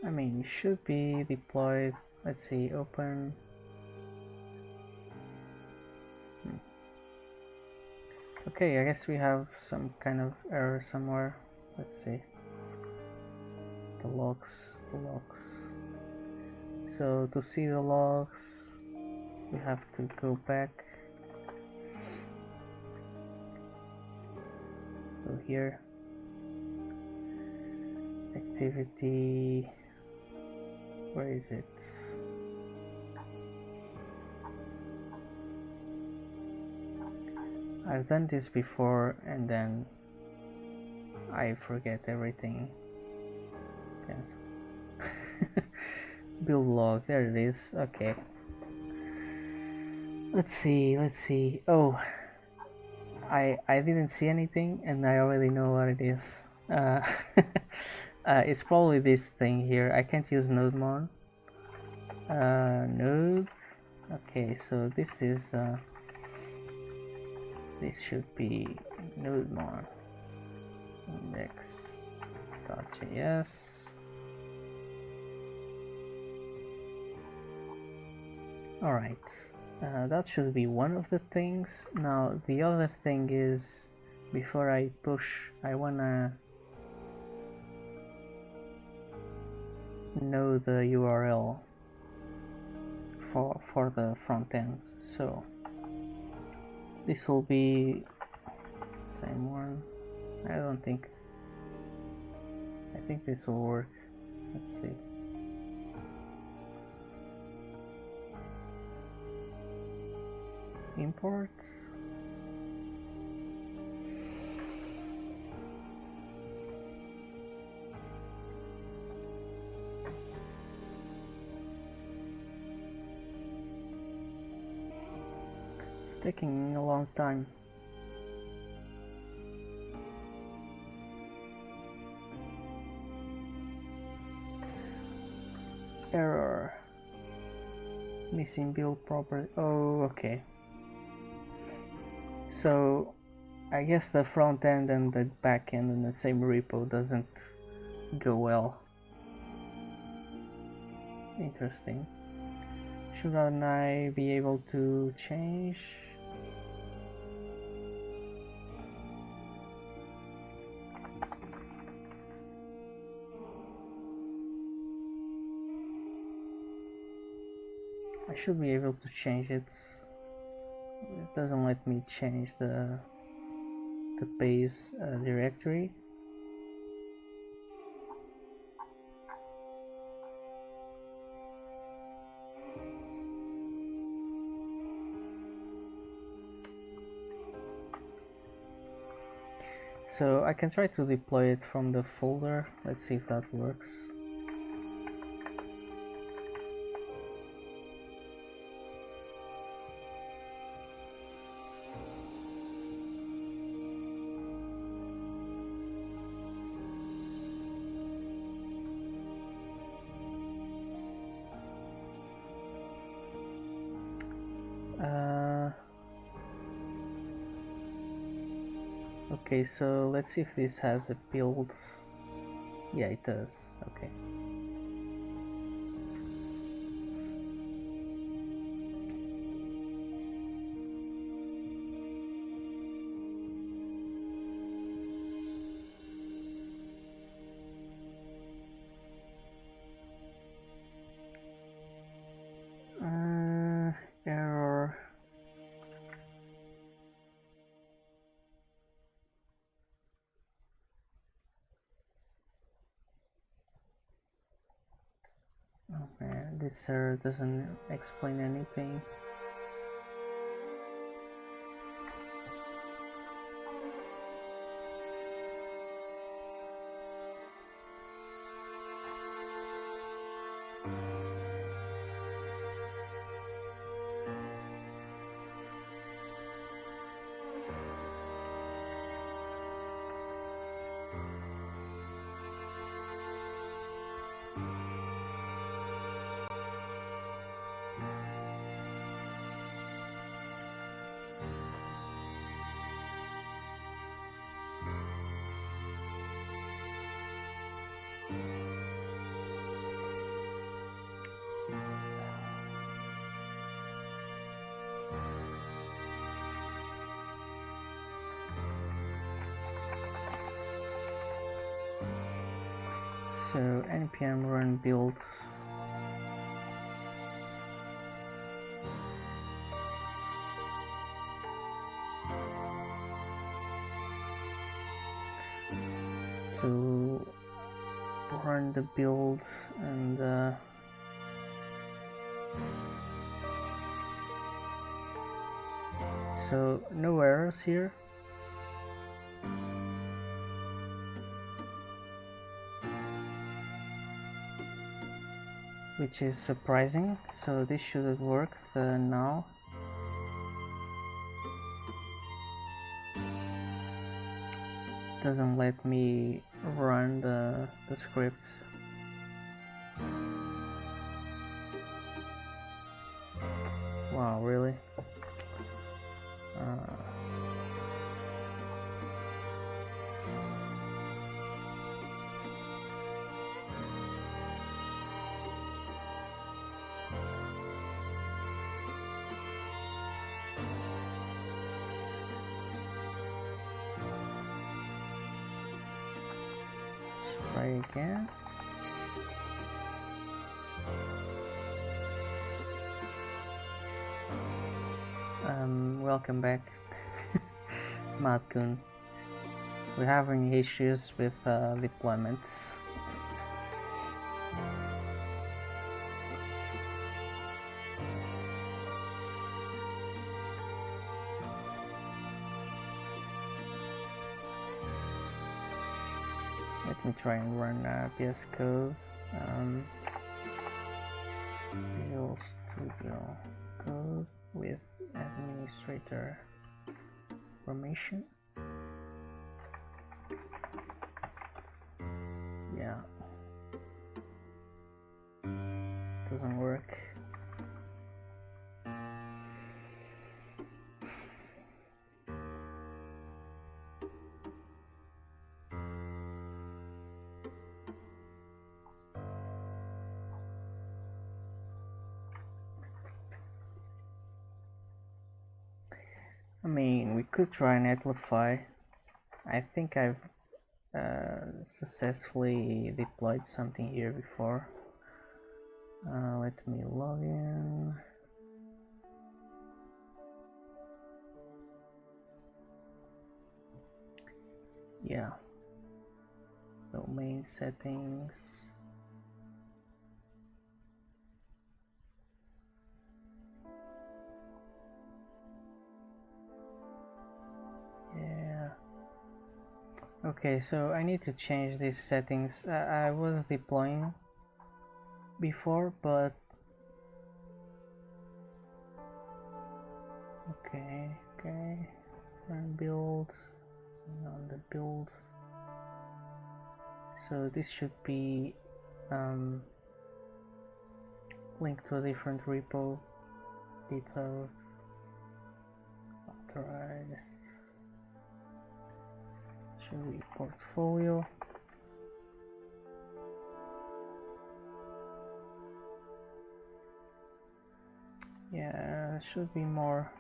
I mean, it should be deployed. Let's see, open. Okay, I guess we have some kind of error somewhere. Let's see. The logs. So to see the logs, we have to go back. Go here. Activity. Where is it? I've done this before and then I forget everything. Cancel. Build log, there it is. Okay. Let's see. Oh, I didn't see anything and I already know what it is. It's probably this thing here. I can't use node-mon. Node. Okay, so this is this should be node-mon index.js. All right, that should be one of the things. Now the other thing is, before I push, I wanna know the URL for the front end. So this will be same one. I think this will work. Let's see. Import. It's taking a long time. Error. Missing build property. Oh, okay. So I guess the front end and the back end in the same repo doesn't go well. Interesting. Shouldn't I be able to change? I should be able to change it. It doesn't let me change the base directory. So I can try to deploy it from the folder. Let's see if that works. Okay, so let's see if this has a build. Yeah, it does. Okay. Oh man, this error doesn't explain anything. So npm run build to run the build, and so no errors here. Which is surprising, so this should have worked now. Doesn't let me run the scripts. Wow, really? Let's try again. Welcome back, Matkun. We're having issues with deployments. Let me try and run VS Code. Visual Studio Code with administrator permission. Yeah, doesn't work. I mean, we could try Netlify. I think I've successfully deployed something here before. Let me log in. Yeah. Domain settings. Yeah. Okay, so I need to change these settings. I was deploying before, but okay, run build, on the build. So this should be linked to a different repo. Detail authorized. Should be portfolio. Yeah, should be more.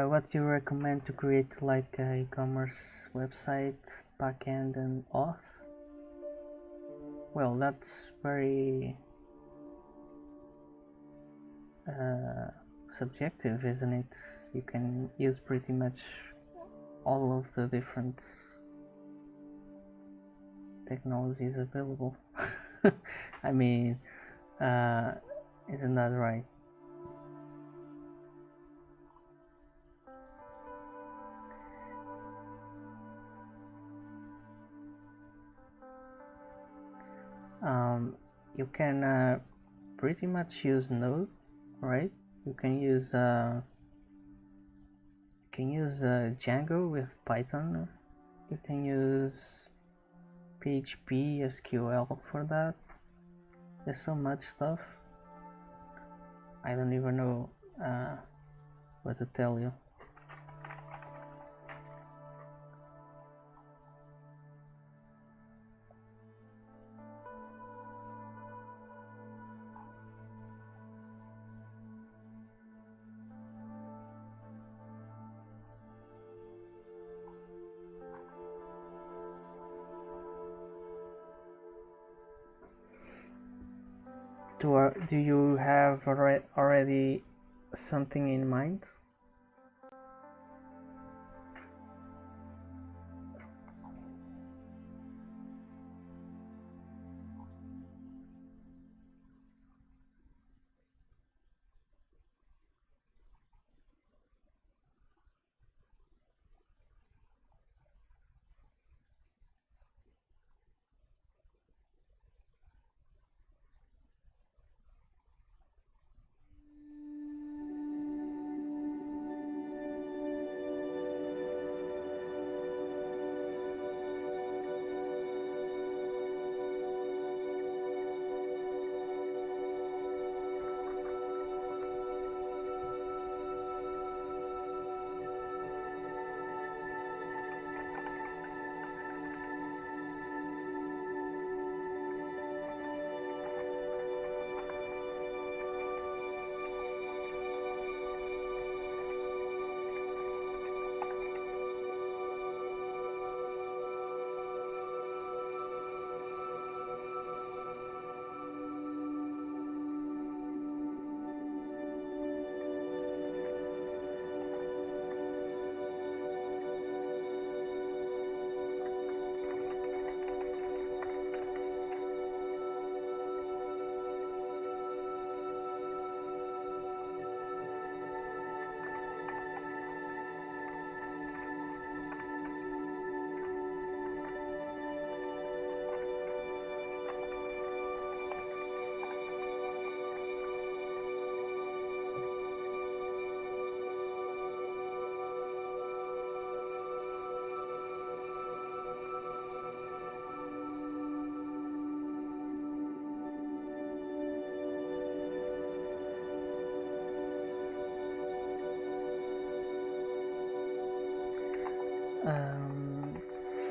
What do you recommend to create like a e-commerce website, backend and auth? Well, that's very subjective, isn't it? You can use pretty much all of the different technologies available. I mean, isn't that right? You can pretty much use Node, right? You can use Django with Python. You can use PHP, SQL for that. There's so much stuff. I don't even know what to tell you. Do you have already something in mind?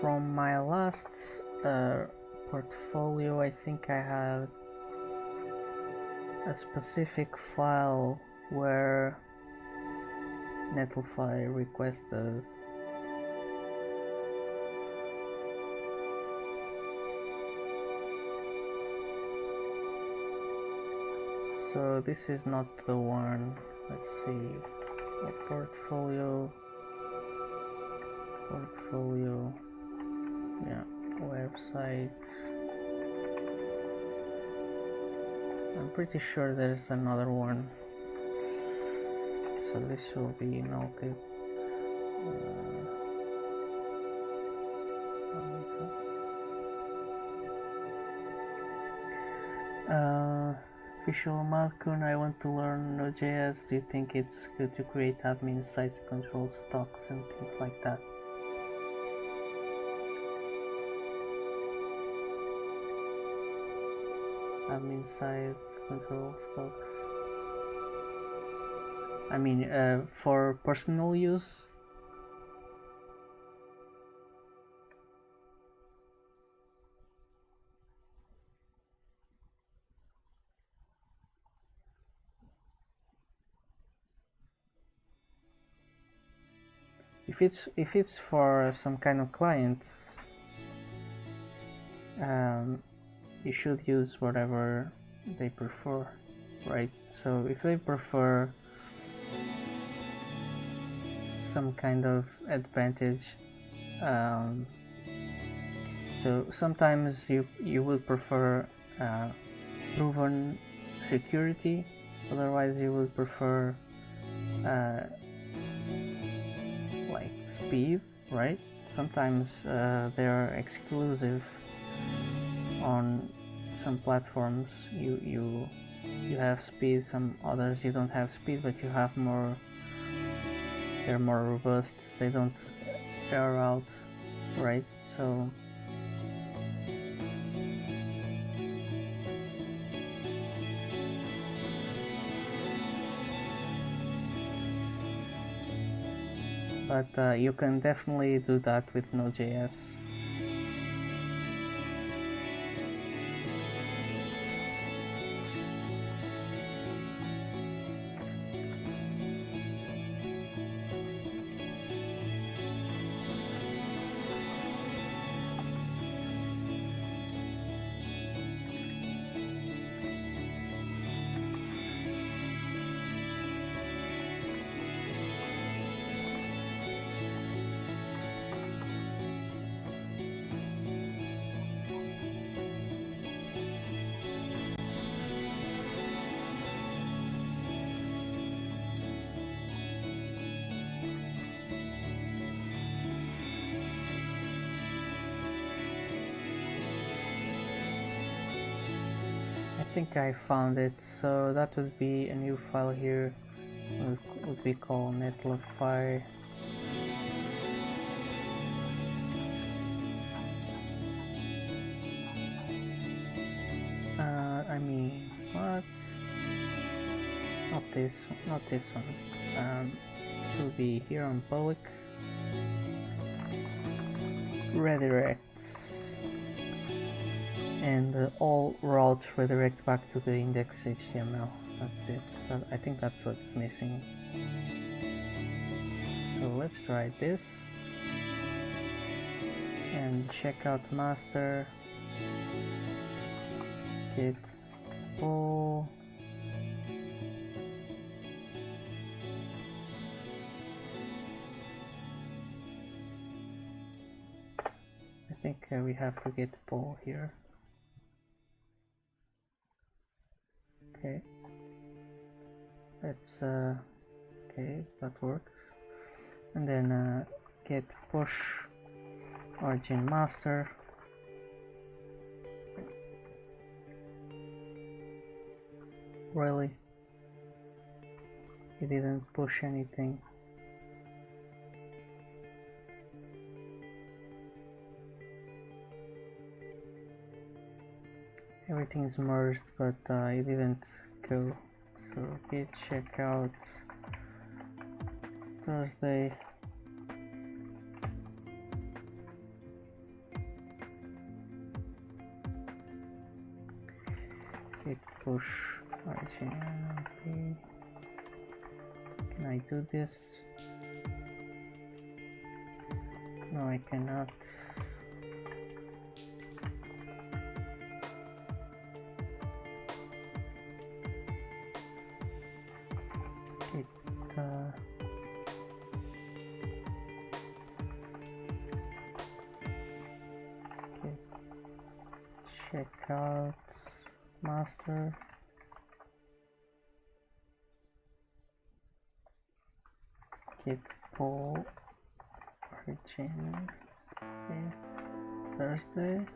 From my last portfolio, I think I had a specific file where Netlify requested so this is not the one. Let's see, a portfolio, yeah, website. I'm pretty sure there's another one, so this will be melquip. Visual Malkun, I want to learn Node.js. Do you think it's good to create admin site to control stocks and things like that? Admin site control stocks. I mean, for personal use. If it's for some kind of client, you should use whatever they prefer, right? So if they prefer some kind of advantage. So sometimes you will prefer proven security, otherwise you will prefer like speed, right? Sometimes they are exclusive on some platforms. You have speed, some others you don't have speed, but you have more. They're more robust, they don't air out, right? So but you can definitely do that with Node.js. I think I found it, so that would be a new file here, would be called netlify. I mean, what? Not this one. It will be here on public. Redirects, and all routes redirect back to the index HTML. That's it. So I think that's what's missing. So let's try this and check out master, git pull, I think we have to git pull here. Okay, let's okay, that works. And then git push origin master. Really? It didn't push anything. Everything is merged, but it didn't go. So git checkout Thursday. Git push origin. Okay. Can I do this? No, I cannot. Checkout master. Git pull origin. Okay. Thursday.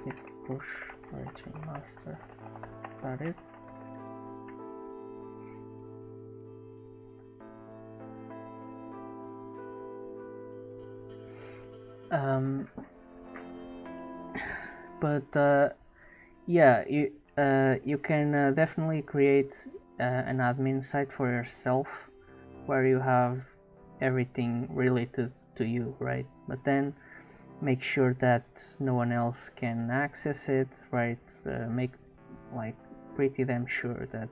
Git push origin master. Is that it? But yeah, you can definitely create an admin site for yourself where you have everything related to you, right? But then make sure that no one else can access it, right? Make like pretty damn sure that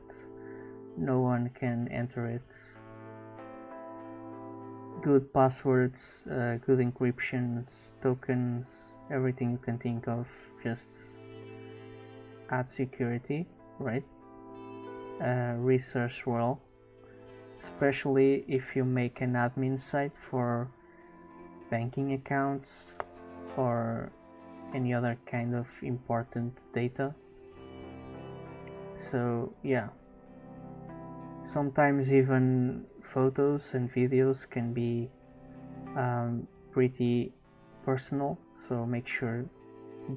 no one can enter it. Good passwords, good encryptions, tokens, everything you can think of. Just add security, right? research well, especially if you make an admin site for banking accounts or any other kind of important data. So yeah, sometimes even photos and videos can be pretty personal, so make sure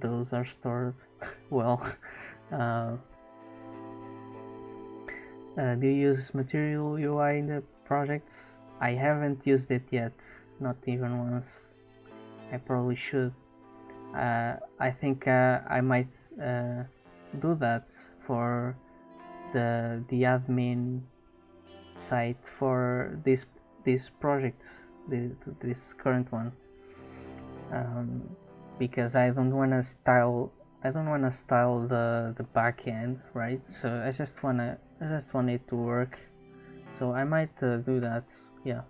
those are stored well. Do you use Material UI in the projects? I haven't used it yet, not even once. I probably should. I think I might do that for the admin site for this project, this current one, because I don't want to style the back end, right? So I just want it to work. So I might do that. Yeah.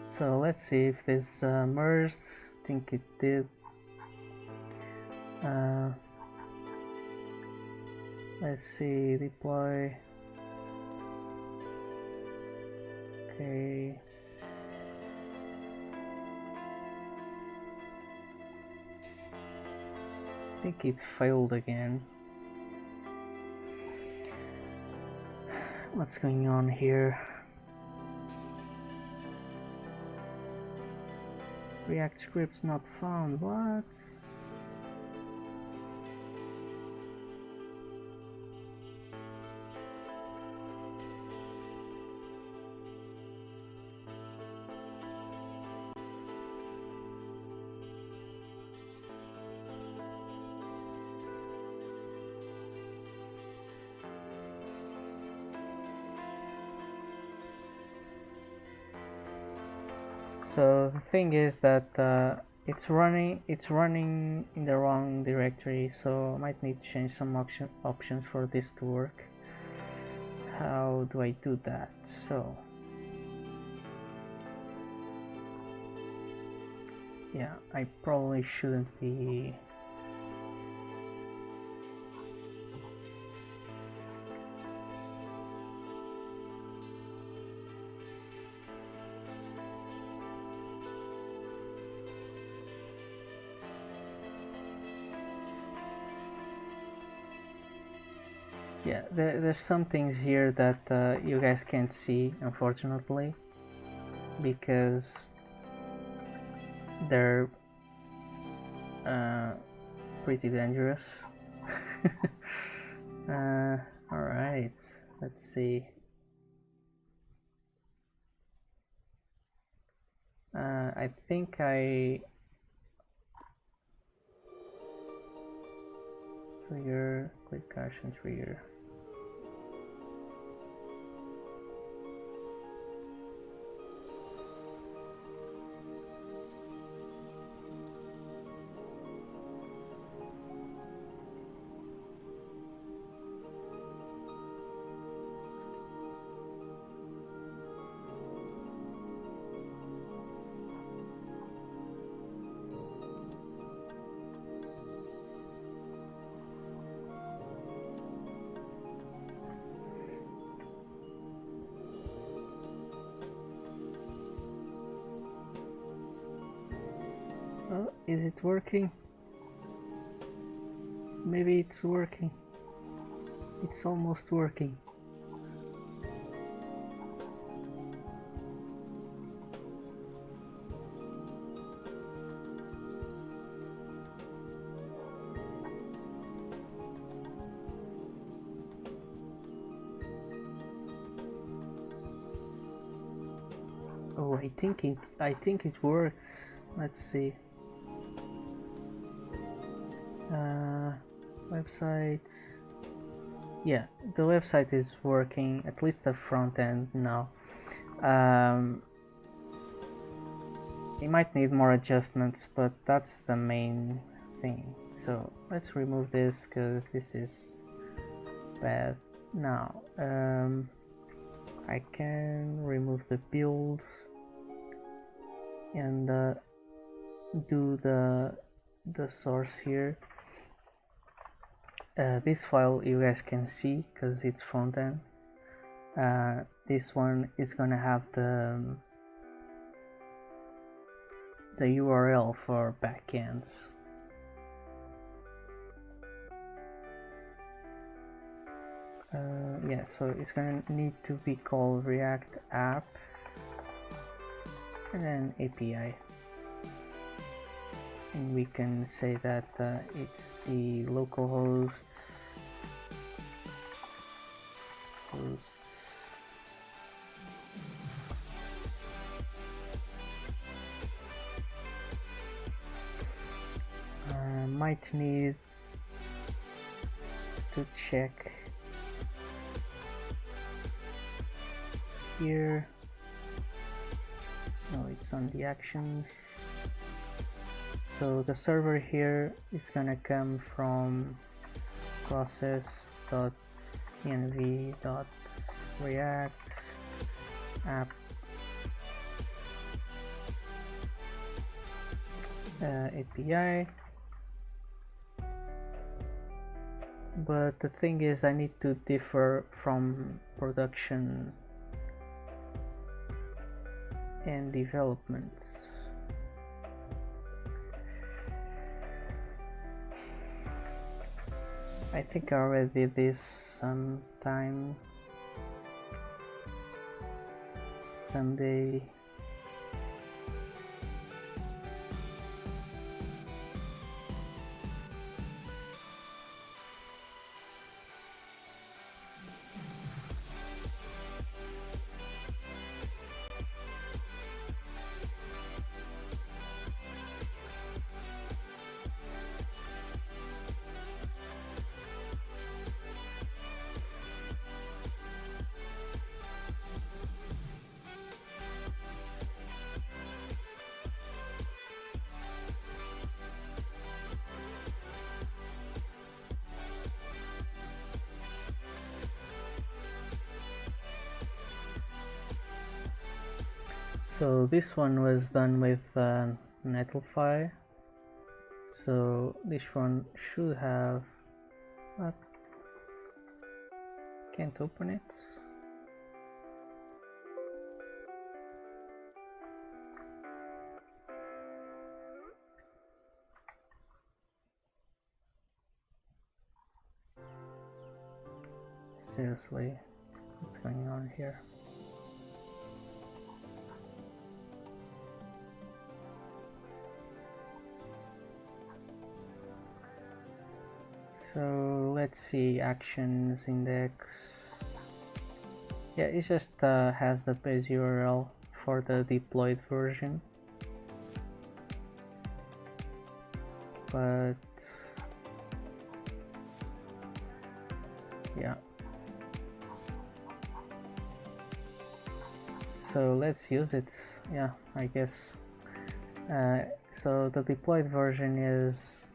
So let's see if this merged. I think it did. Let's see, deploy. Okay. I think it failed again. What's going on here? React scripts not found. What? So the thing is that it's running in the wrong directory, so I might need to change some options for this to work. How do I do that? So yeah, I probably shouldn't be yeah, there's some things here that you guys can't see, unfortunately, because they're pretty dangerous. Alright, let's see. I think trigger, quick caution trigger. Oh, is it working? Maybe it's working. It's almost working. Oh, I think it works. Let's see. Website. Yeah, the website is working, at least the front end now. It might need more adjustments, but that's the main thing. So let's remove this because this is bad. Now I can remove the build and do the source here. this file you guys can see because it's front end. This one is gonna have the URL for backends. Yeah, so it's gonna need to be called React app and then API, and we can say that it's the localhost hosts might need to check here. No, it's on the actions. So the server here is gonna come from process.env.react app API. But the thing is, I need to differ from production and development. I think I already did this sometime Sunday. So this one was done with Netlify. So this one should have. Can't open it. Seriously, what's going on here? So let's see, actions index. Yeah, it just has the base URL for the deployed version, but yeah. So let's use it. Yeah, I guess. So the deployed version is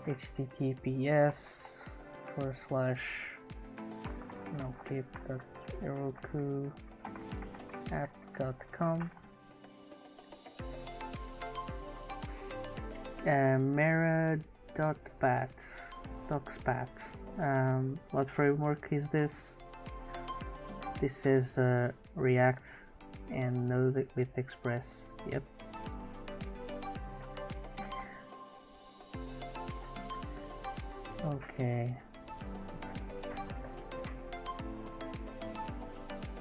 https://melquip.heroku.app.com mera.bat docspat. What framework is this? This is React and Node with Express. Yep. Okay.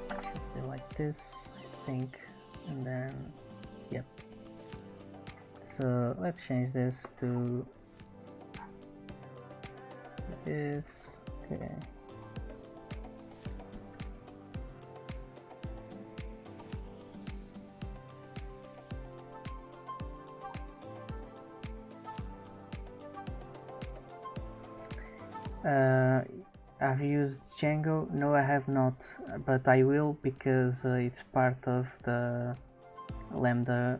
Should be like this, I think, and then yep. So let's change this to this. Okay. I've used Django. No, I have not, but I will, because it's part of the Lambda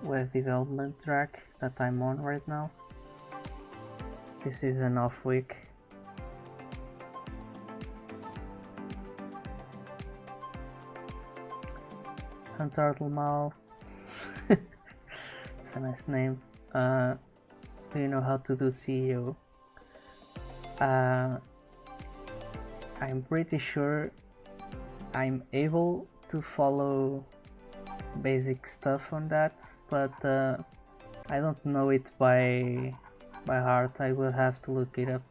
web development track that I'm on right now. This is an off week. Hunturtlemouth. It's a nice name. Do you know how to do CEO? I'm pretty sure I'm able to follow basic stuff on that, but I don't know it by heart. I will have to look it up.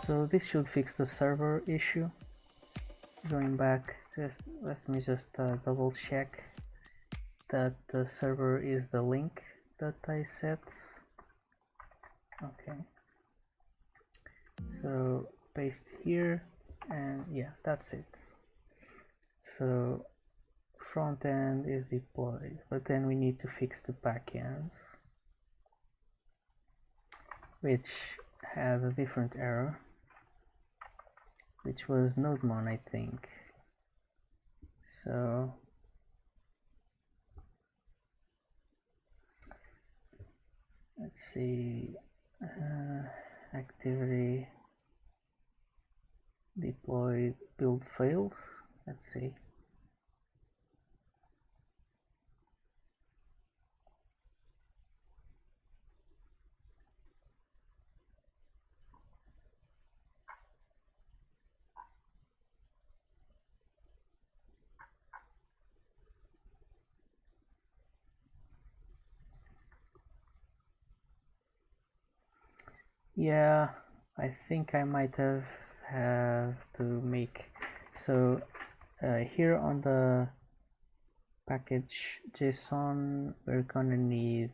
So this should fix the server issue. Going back, just let me just double check that the server is the link that I set. Okay, so paste here, and yeah, that's it. So front end is deployed, but then we need to fix the backends, which had a different error, which was nodemon, I think. So let's see, activity deployed build failed. Let's see. Yeah, I think I might have to make, so here on the package JSON we're gonna need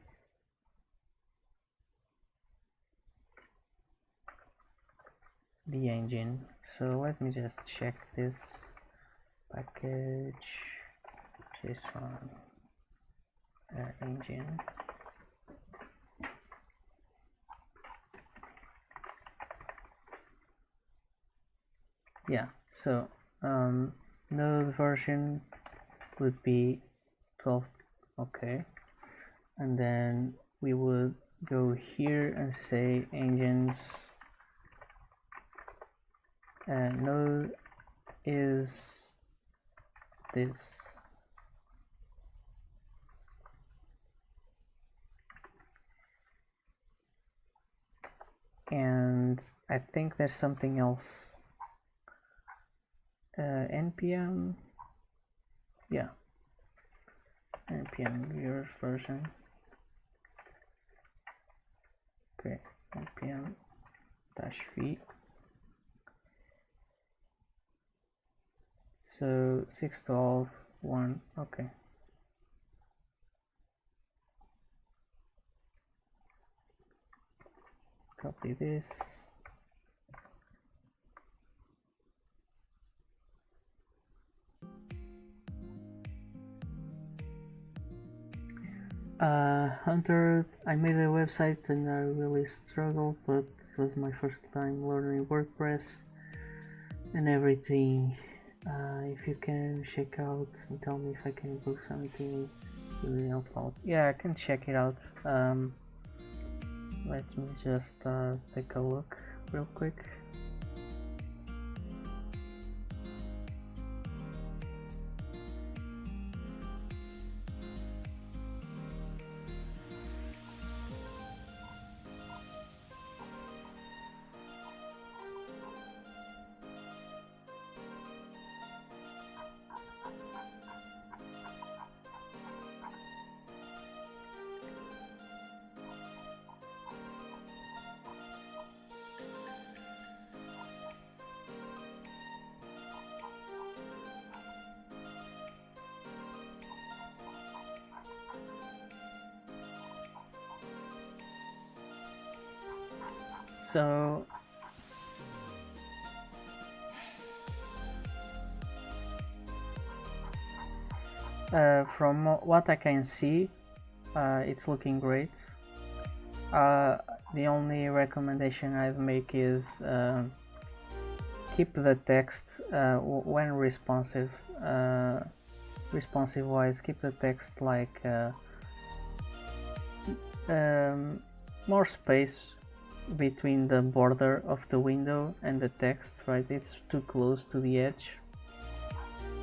the engine. So let me just check this package JSON engine. Yeah, so node version would be 12. Okay, and then we would go here and say engines node is this. And I think there's something else. npm, yeah, npm viewer version. Okay, npm -v. So 6.12.1. Okay. Copy this. Hunter, I made a website and I really struggled, but it was my first time learning WordPress and everything. If you can check out and tell me if I can improve something, it's really helpful. Yeah, I can check it out. Let me just take a look real quick. So from what I can see, it's looking great. The only recommendation I'd make is keep the text when responsive wise, keep the text like more space between the border of the window and the text, right? It's too close to the edge.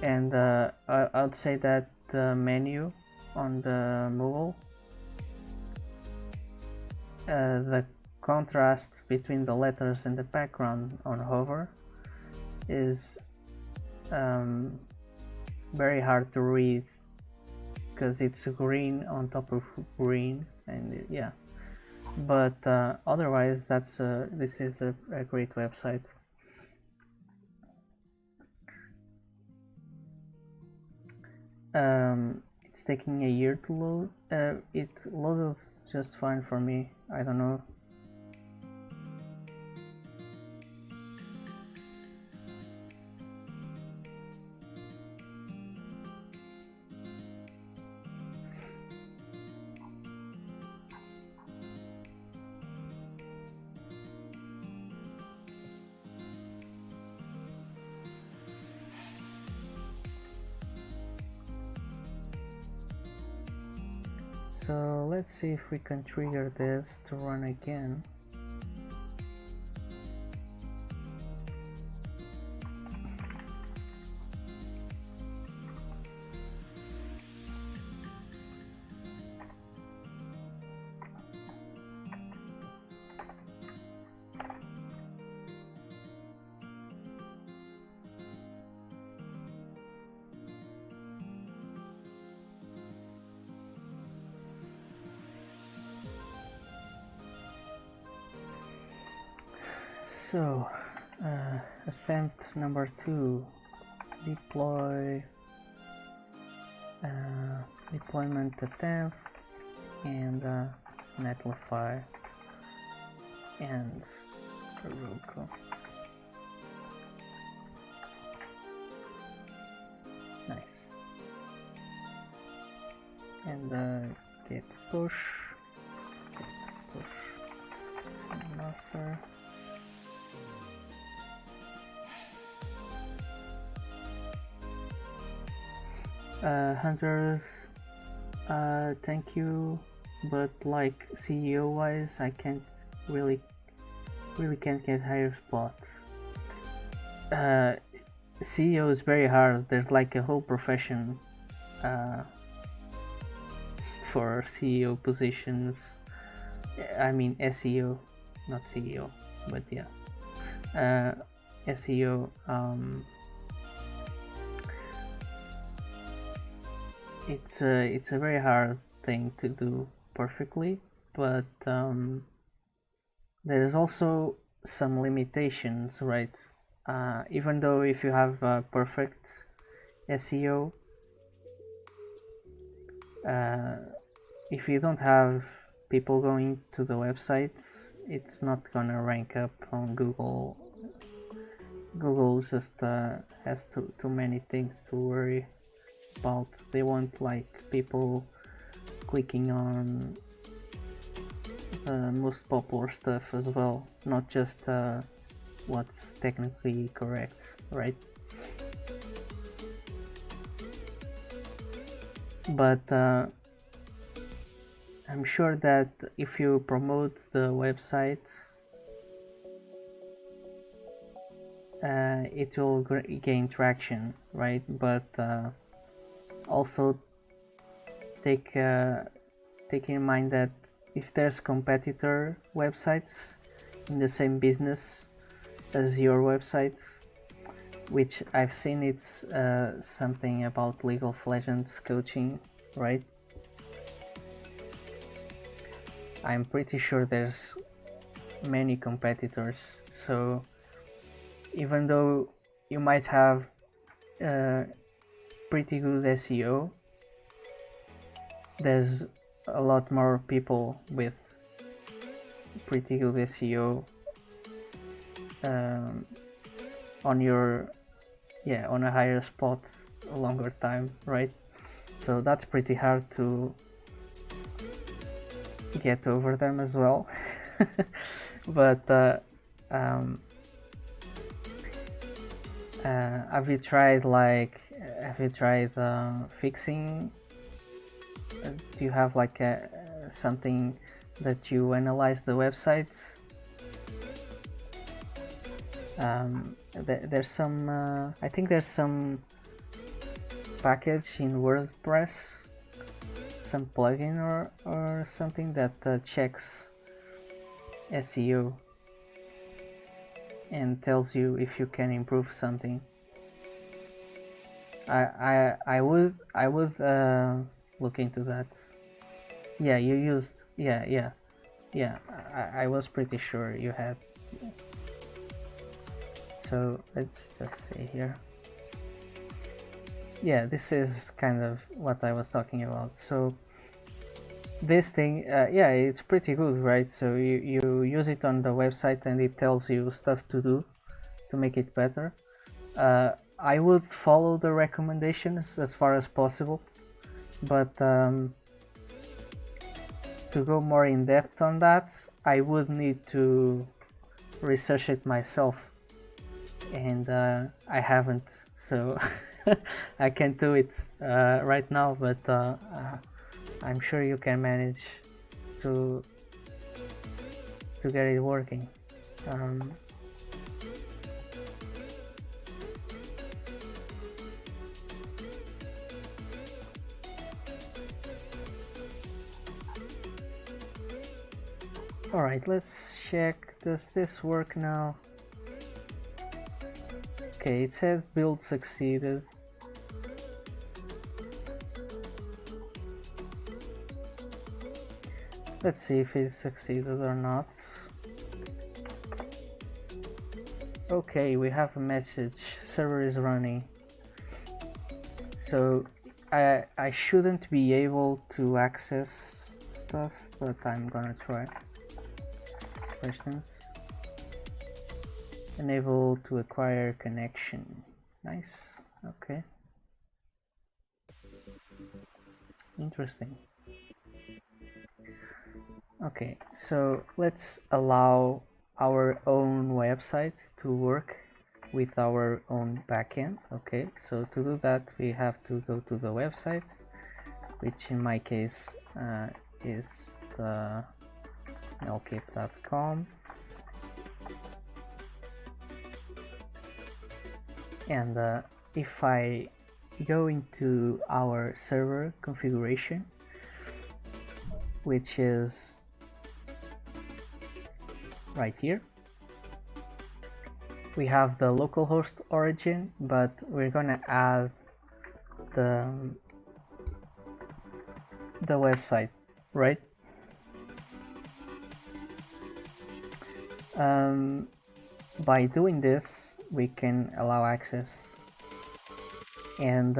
And I would say that the menu on the mobile, the contrast between the letters and the background on hover is very hard to read because it's green on top of green, and yeah. But otherwise, this is a great website. It's taking a year to load. It loaded just fine for me. I don't know. So let's see if we can trigger this to run again. So, attempt number 2, deploy, deployment attempt, and netlify, and Roku. Nice. And git push master. Hunters, thank you, but like CEO wise, I can't really can't get higher spots. CEO is very hard. There's like a whole profession for CEO positions. I mean SEO, not CEO, but yeah, SEO. It's a very hard thing to do perfectly, but there's also some limitations, right? Even though if you have perfect SEO, if you don't have people going to the websites, it's not gonna rank up on Google. Google just has too many things to worry about. They want like people clicking on the most popular stuff as well, not just what's technically correct, right? But I'm sure that if you promote the website, it will gain traction, right? But also take in mind that if there's competitor websites in the same business as your website, which I've seen, it's something about League of Legends coaching, right? I'm pretty sure there's many competitors, so even though you might have pretty good SEO, there's a lot more people with pretty good SEO on your on a higher spot a longer time, right? So that's pretty hard to get over them as well. But have you tried fixing? Do you have like something that you analyze the website, there's some I think there's some package in WordPress, some plugin or something that checks SEO and tells you if you can improve something. I would look into that. Yeah, you used, yeah, I was pretty sure you had. So let's just say here. Yeah, this is kind of what I was talking about. So this thing, yeah, it's pretty good, right? So you use it on the website and it tells you stuff to do to make it better. I would follow the recommendations as far as possible, but to go more in depth on that, I would need to research it myself, and I haven't, so I can't do it right now, but I'm sure you can manage to get it working. Alright, let's check, does this work now? Okay, it said build succeeded. Let's see if it succeeded or not. Okay, we have a message, server is running. So I shouldn't be able to access stuff, but I'm gonna try. For instance, enable to acquire connection. Nice. Okay. Interesting. Okay, so let's allow our own website to work with our own backend. Okay, so to do that we have to go to the website, which in my case is the melquip.com, and if I go into our server configuration, which is right here, we have the localhost origin, but we're gonna add the website, right? By doing this, we can allow access, and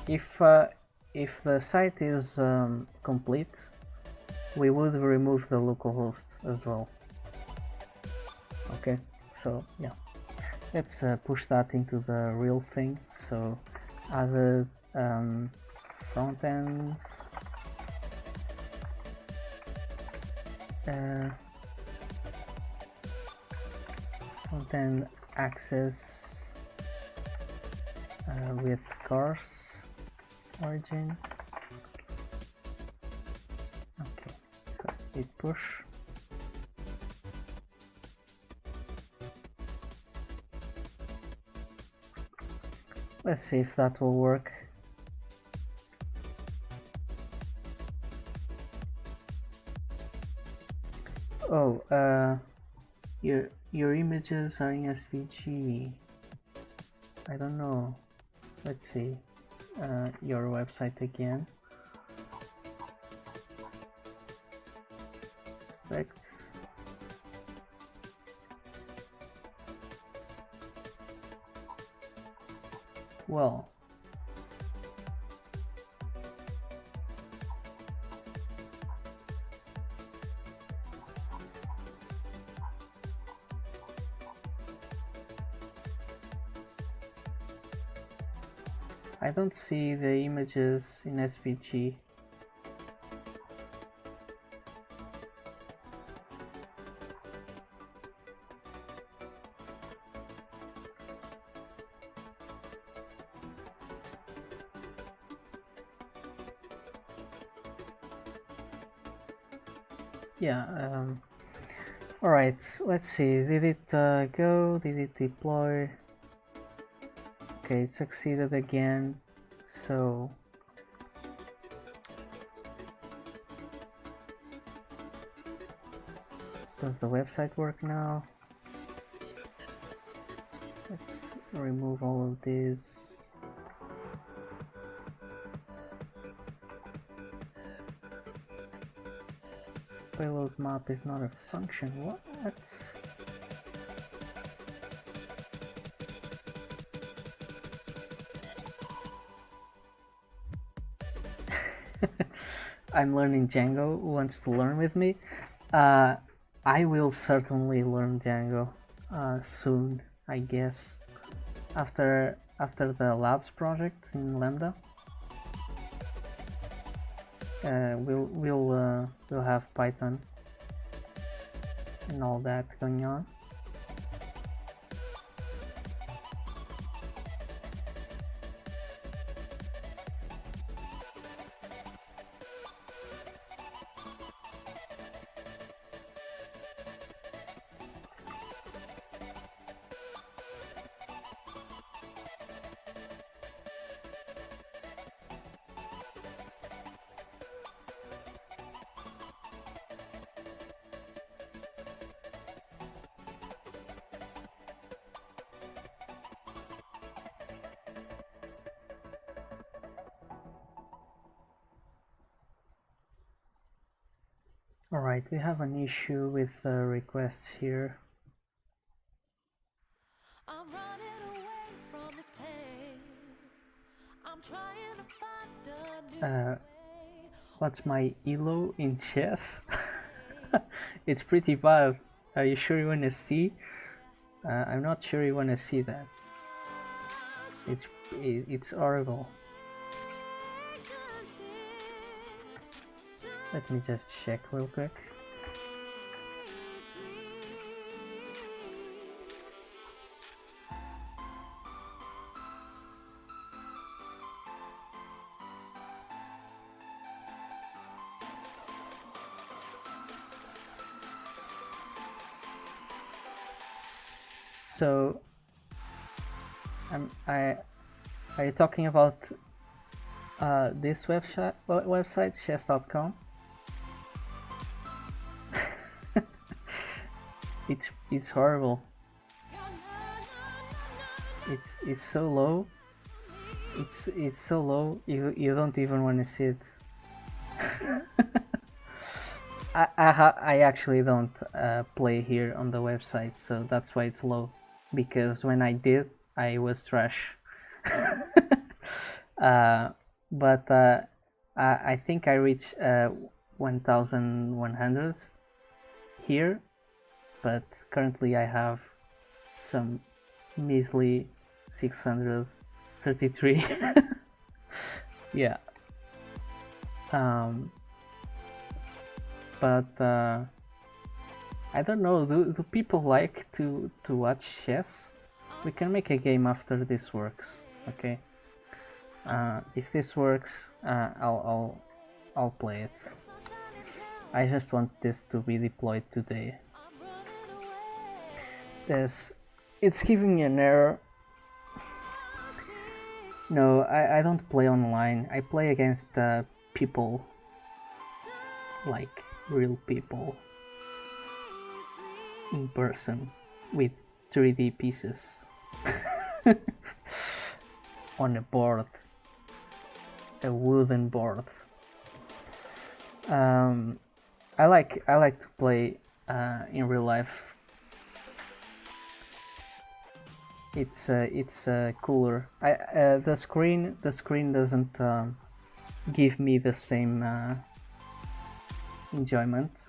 if the site is complete, we would remove the localhost as well. Okay, so yeah, let's push that into the real thing. So added front ends, front end access with cars origin. Okay, so hit push. Let's see if that will work. Oh, your images are in SVG. I don't know. Let's see your website again. Perfect. Well, I don't see the images in SVG. yeah. All right. Let's see. Did it go? Did it deploy? Okay, it succeeded again. So does the website work now? Let's remove all of this. Payload map is not a function. What? I'm learning Django. Who wants to learn with me? I will certainly learn Django soon, I guess. After the labs project in Lambda, we'll have Python and all that going on. Alright, we have an issue with requests here. I'm running away from this pain. I'm trying to find a new way. What's my elo in chess? It's pretty bad. Are you sure you want to see? I'm not sure you want to see that. It's horrible. Let me just check real quick. So, are you talking about this website, chess.com? It's horrible. It's so low. It's so low. You don't even want to see it. I actually don't play here on the website, so that's why it's low. Because when I did, I was trash. But I think I reached 1100 here, but currently I have some measly 633. Yeah. But I don't know, do people like to watch chess? We can make a game after this works, okay? If this works, I'll play it. I just want this to be deployed today. It's giving me an error. No, I don't play online. I play against people, like real people, in person, with 3D pieces on a board, a wooden board. I like to play in real life. It's cooler. The screen doesn't give me the same enjoyment.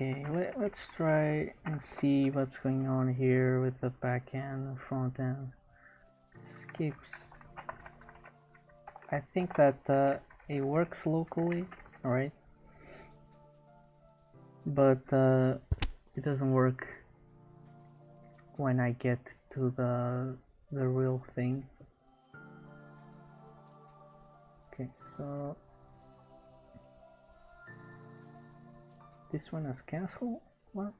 Okay, let's try and see what's going on here with the backend and front end. Skips. I think that it works locally, right? But it doesn't work when I get to the real thing. Okay, so this one has cancelled. What?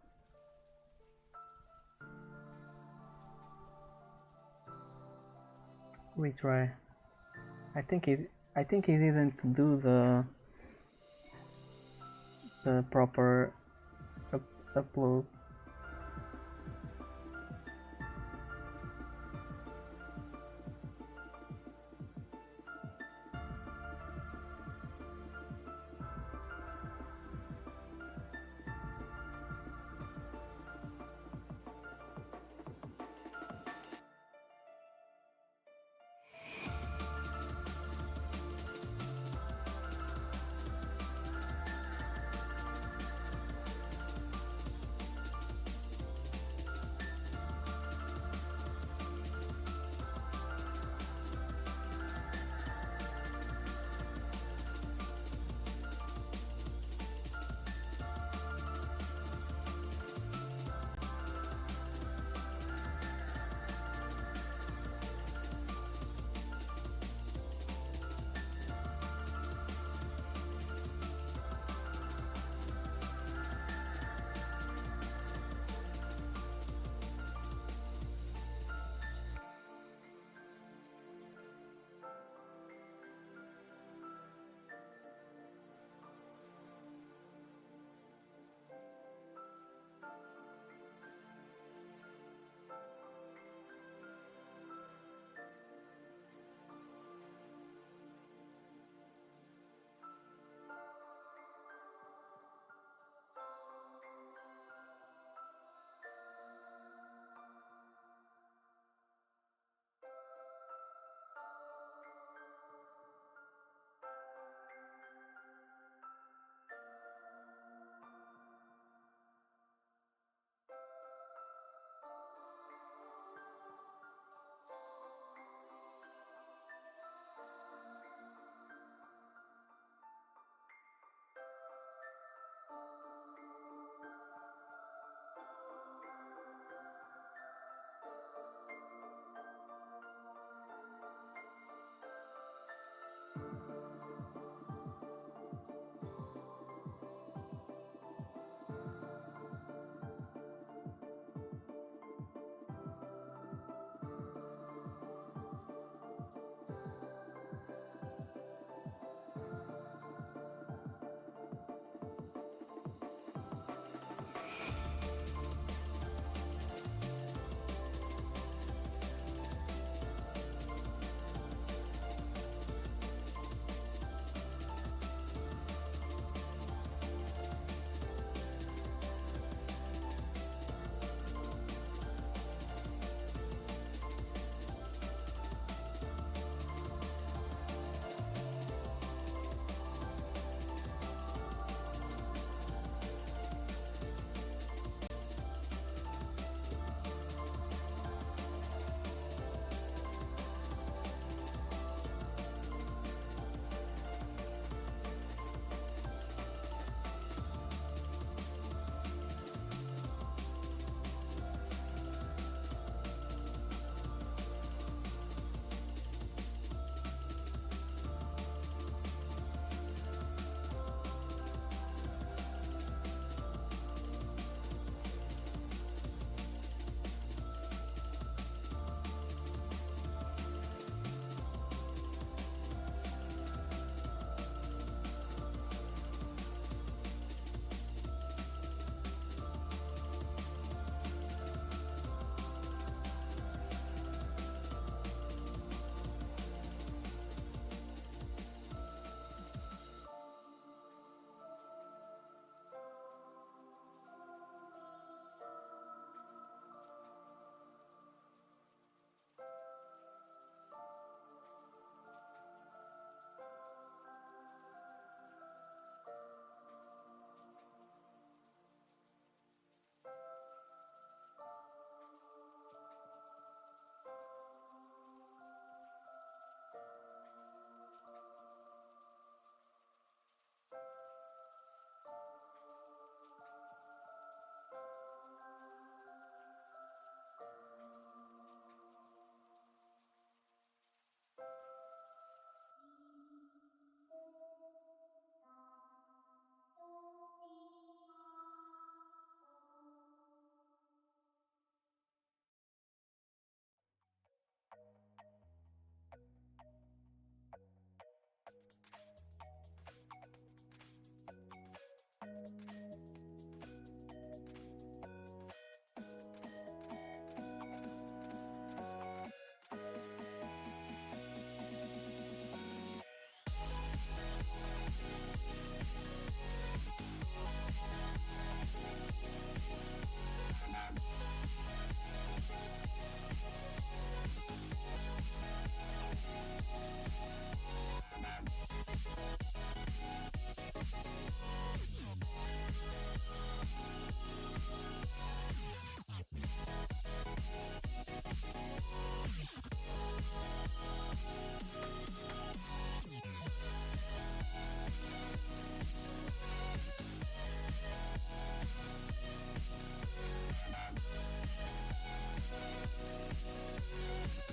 Retry. I think it didn't do the proper upload.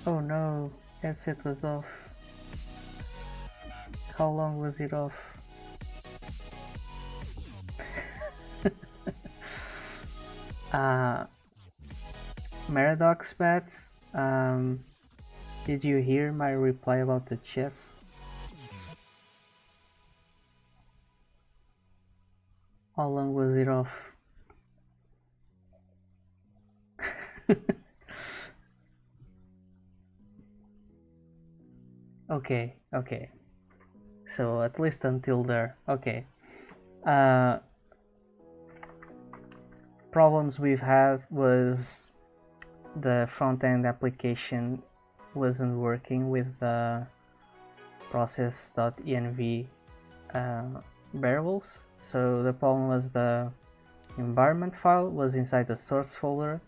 Oh no, headset was off. How long was it off? Meradox Bats, did you hear my reply about the chess? How long was it off? Okay, okay. So at least until there. Okay. Problems we've had was the front-end application wasn't working with the process.env variables. So the problem was the environment file was inside the source folder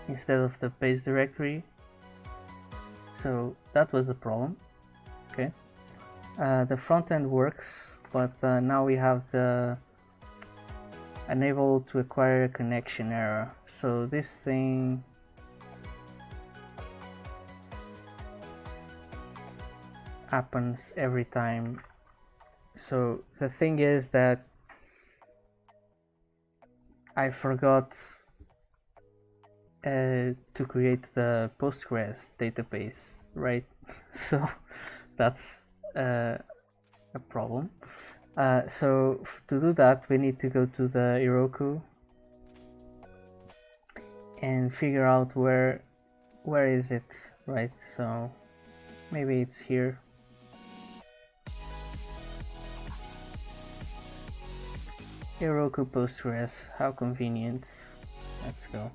instead of the base directory. So that was the problem. Okay. The front end works, but now we have the unable to acquire a connection error. So this thing happens every time. So the thing is that I forgot to create the Postgres database, right? So that's a problem. So to do that, we need to go to the Heroku and figure out where is it, right? So maybe it's here. Heroku Postgres, how convenient. Let's go.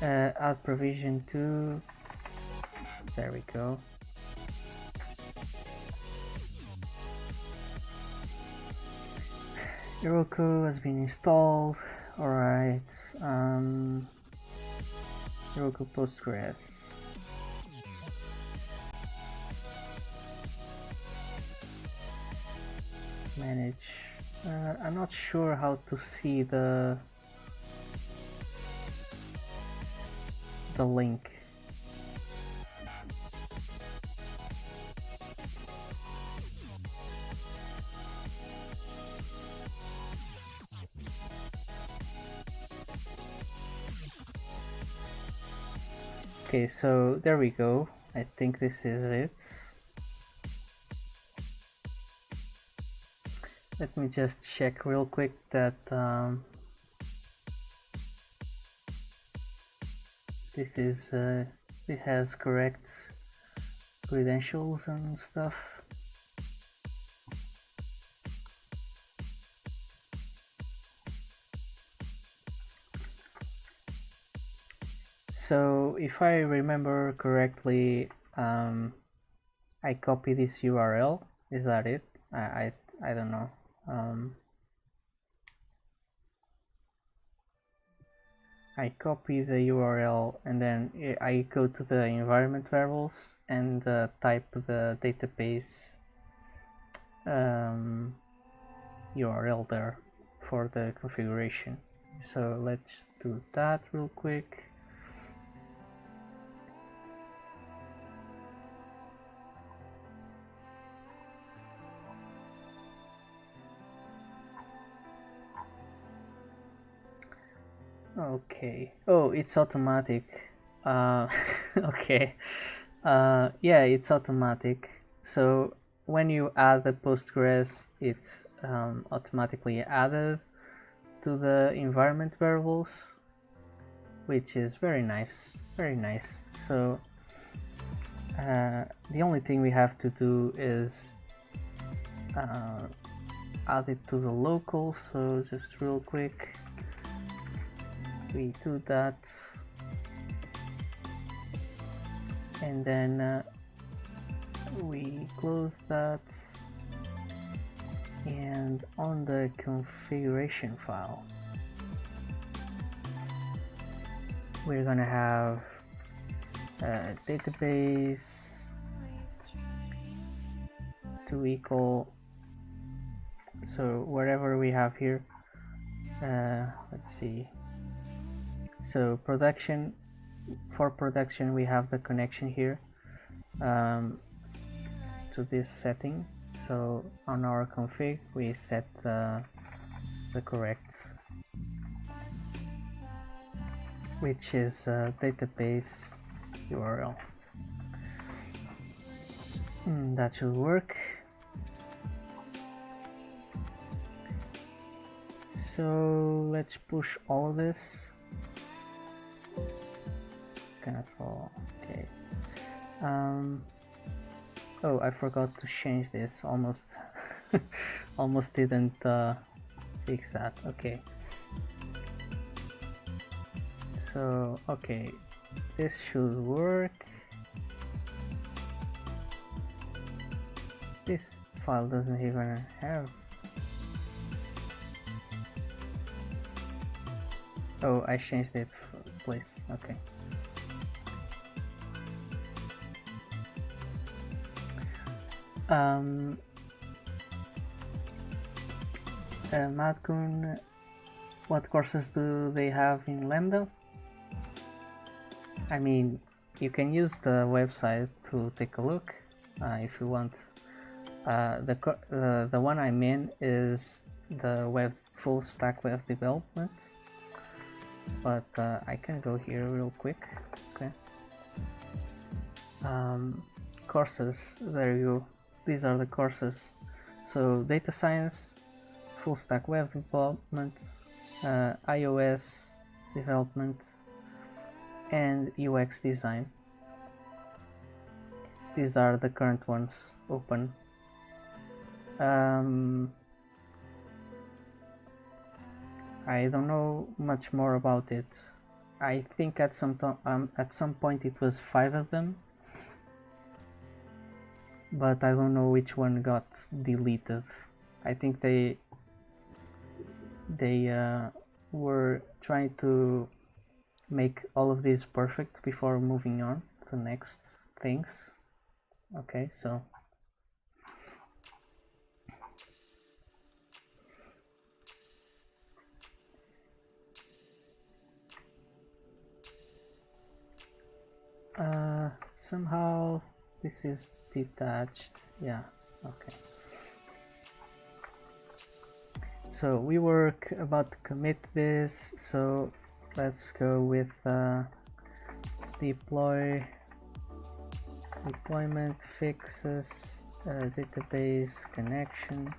Add provision to. There we go. Heroku has been installed. Alright. Heroku Postgres. Manage. I'm not sure how to see the link. Okay, so there we go. I think this is it. Let me just check real quick that this is it has correct credentials and stuff. So if I remember correctly, I copy this URL. Is that it? I don't know. I copy the URL and then I go to the environment variables and type the database URL there for the configuration. So let's do that real quick. Okay. Oh, it's automatic. Okay. Yeah, it's automatic. So when you add the Postgres, it's automatically added to the environment variables, which is very nice. Very nice. So the only thing we have to do is add it to the local. So just real quick. We do that, and then we close that, and on the configuration file we're gonna have a database to equal, so whatever we have here, let's see, So production, for production we have the connection here to this setting. So on our config we set the correct, which is a database URL. That should work. So let's push all of this. Cancel. Okay. Oh, I forgot to change this. Almost almost didn't fix that. Okay. So okay, this should work. This file doesn't even have. Oh, I changed it place. Okay. Madkun, what courses do they have in Lambda? I mean, you can use the website to take a look if you want. The one I'm in is the full stack web development, but I can go here real quick. Okay. Courses, there you go. These are the courses. So data science, full stack web development, iOS development, and UX design. These are the current ones open. I don't know much more about it. I think at some point it was 5 of them, but I don't know which one got deleted. I think they were trying to make all of these perfect before moving on to the next things. Okay, so somehow this is detached. Yeah, okay. So we were about to commit this, so let's go with deployment fixes, database connection.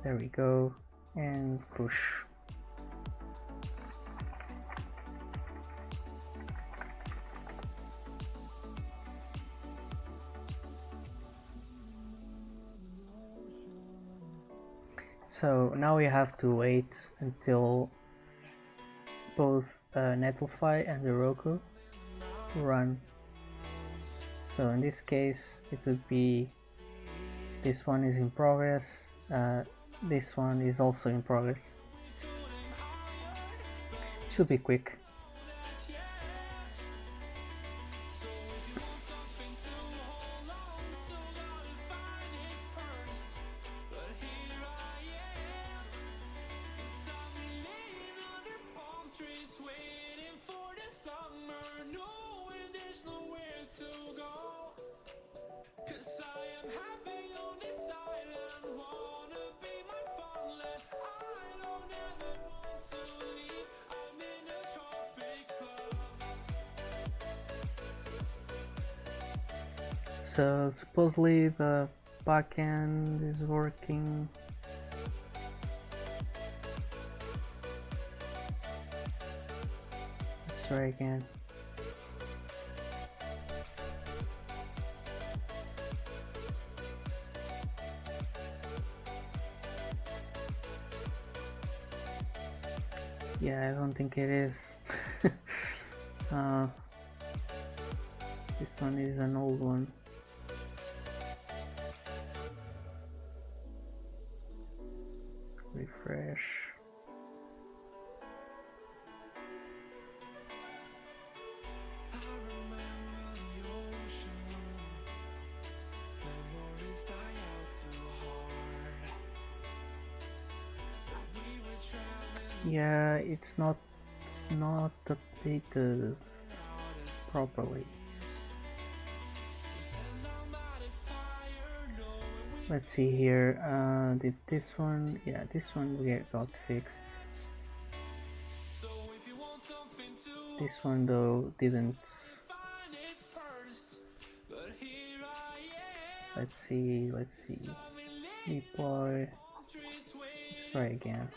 There we go, and push. So now we have to wait until both Netlify and the Roku run. So in this case it would be, this one is in progress, this one is also in progress. Should be quick. So supposedly the backend is working. Let's try again. Yeah, I don't think it is. This one is an old one. Refresh. Yeah, it's not updated properly. Let's see here. Did this one? Yeah, this one got fixed. This one though didn't. Let's see. Deploy. Let's try again.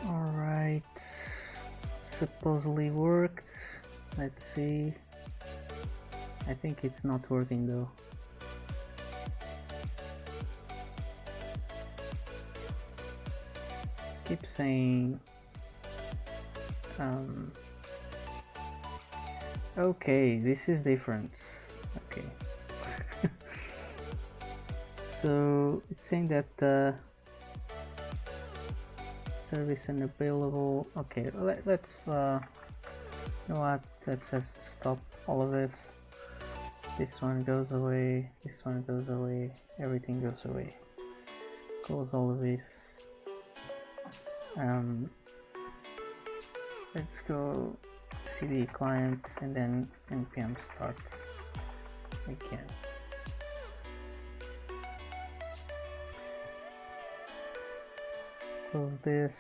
Alright, supposedly worked. Let's see. I think it's not working though. Keep saying okay, this is different. Okay. So it's saying that service unavailable. Okay, let's you know what, let's just stop all of this. This one goes away, this one goes away, everything goes away. Close all of this. Let's go cd client and then npm start again. Close this.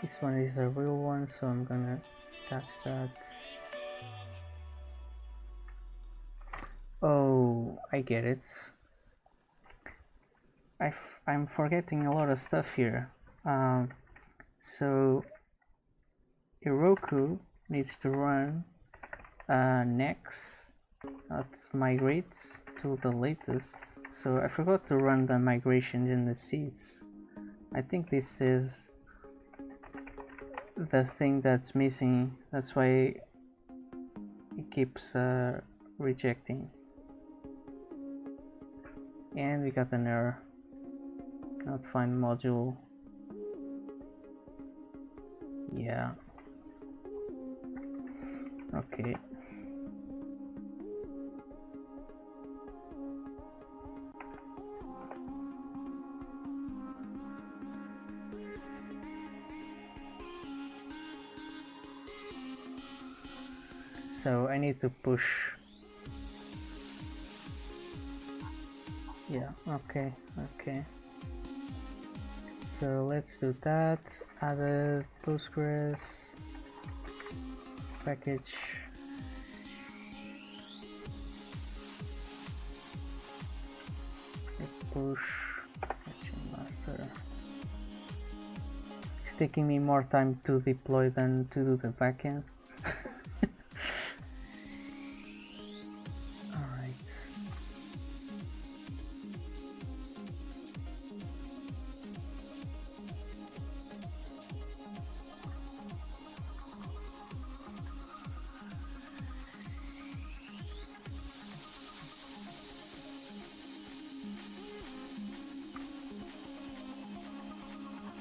This one is a real one, so I'm gonna attach that. Oh, I get it. I'm forgetting a lot of stuff here. So Heroku needs to run next migrate to the latest. So I forgot to run the migration in the seeds. I think this is the thing that's missing. That's why it keeps rejecting. And we got an error. Not find module. Yeah. Okay. So I need to push. Yeah, okay. So let's do that. Add a Postgres package. Push master. It's taking me more time to deploy than to do the backend.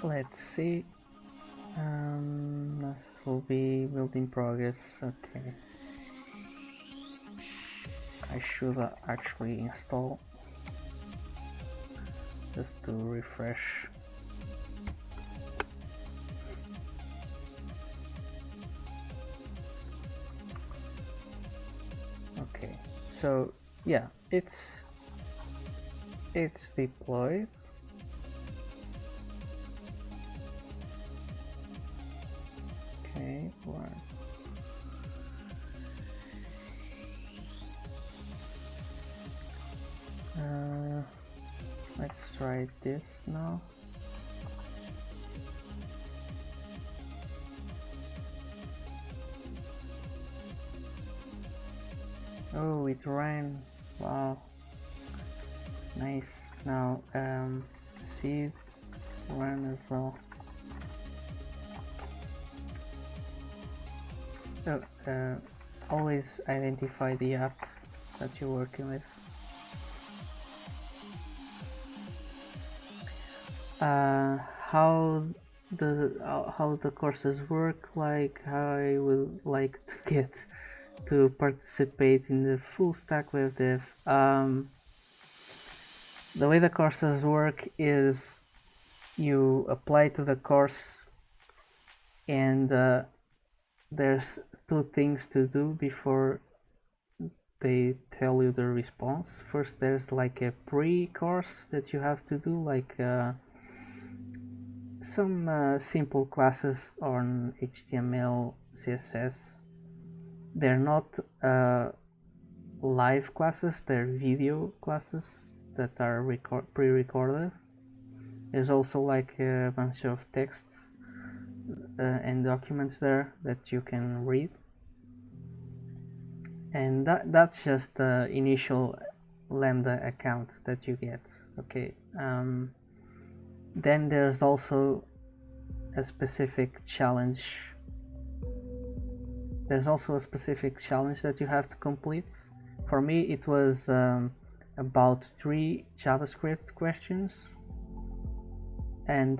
Let's see. This will be build in progress. Okay. I should actually install just to refresh. Okay. So yeah, it's deployed. Okay, one. Let's try this now. Oh, it ran. Wow. Nice. Now, seed run as well. Always identify the app that you're working with. How the courses work, like how I would like to get to participate in the full stack web dev. The way the courses work is you apply to the course, and there's two things to do before they tell you the response. First, there's like a pre-course that you have to do, like some simple classes on HTML, CSS. They're not live classes, they're video classes that are pre-recorded. There's also like a bunch of texts and documents there that you can read, and that's just the initial Lambda account that you get. Okay, then there's also a specific challenge. There's also a specific challenge that you have to complete. For me, it was about 3 JavaScript questions, and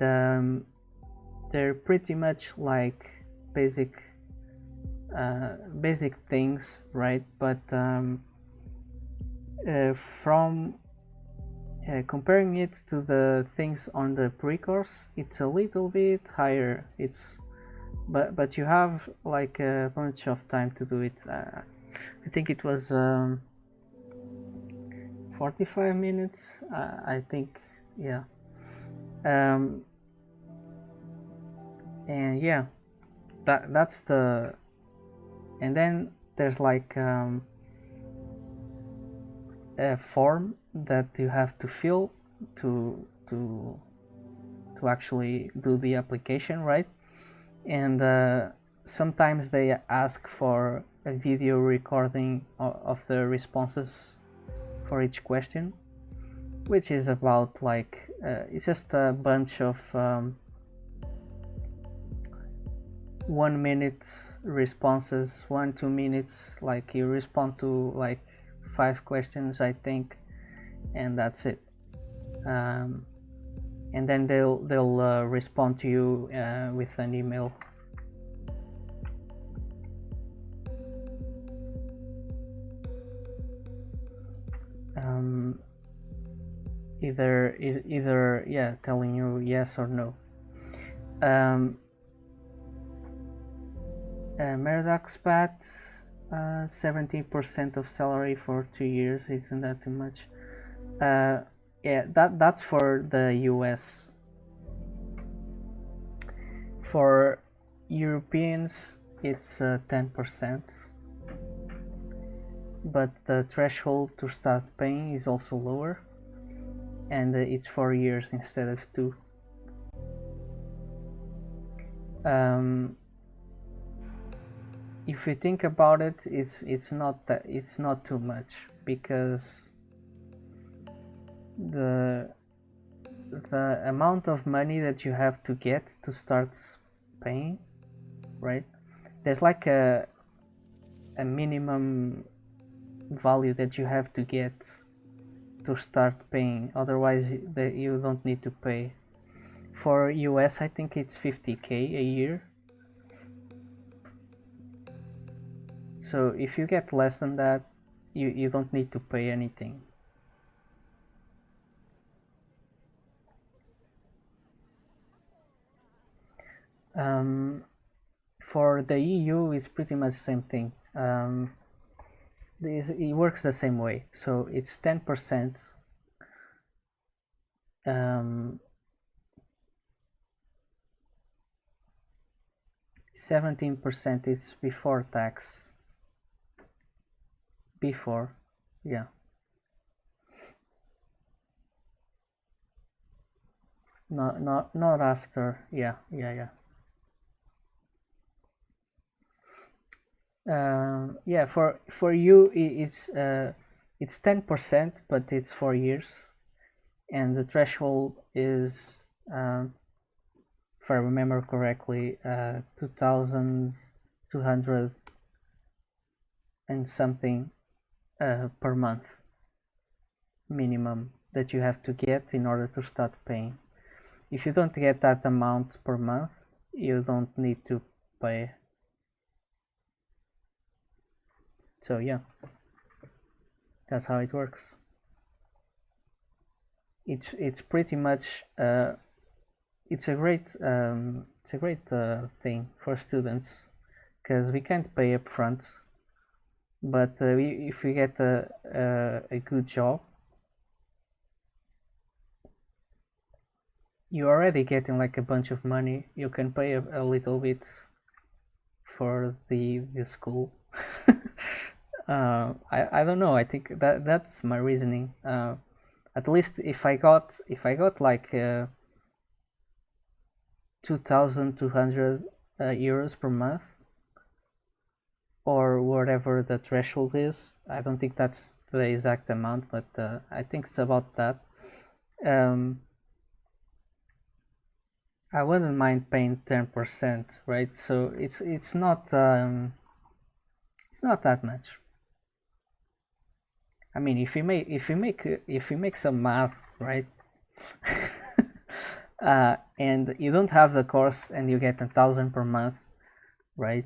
they're pretty much like basic things, right? But from comparing it to the things on the pre-course, it's a little bit higher. But you have like a bunch of time to do it. I think it was 45 minutes. I think, yeah. And yeah, that's the. And then there's like a form that you have to fill to actually do the application, right? And sometimes they ask for a video recording of the responses for each question, which is about like it's just a bunch of 1 minute responses, 1-2 minutes, like you respond to like 5 questions, I think, and that's it. And then they'll respond to you with an email. Either yeah, telling you yes or no. Redux Pat, 17% of salary for 2 years. Isn't that too much? Yeah, that's for the US. For Europeans, it's 10%, but the threshold to start paying is also lower, and it's 4 years instead of 2. If you think about it, it's not too much, because the amount of money that you have to get to start paying, right? There's like a minimum value that you have to get to start paying, otherwise you don't need to pay. For US, I think it's 50k a year. So if you get less than that, you don't need to pay anything. For the EU, it's pretty much the same thing. It works the same way. So it's 10%. 17% is before tax. Before, yeah. Not after. Yeah. Yeah, for you it's 10%, but it's 4 years, and the threshold is if I remember correctly, 2,200 and something per month minimum that you have to get in order to start paying. If you don't get that amount per month, you don't need to pay. So yeah, that's how it works. It's pretty much it's a great thing for students because we can't pay up front, but if we get a good job, you're already getting like a bunch of money. You can pay a little bit for the school. I don't know. I think that's my reasoning. At least if I got like 2,200 euros per month, or whatever the threshold is. I don't think that's the exact amount, but I think it's about that. I wouldn't mind paying 10%, right? So it's not that much. I mean, if you make some math, right? And you don't have the course and you get 1,000 per month, right?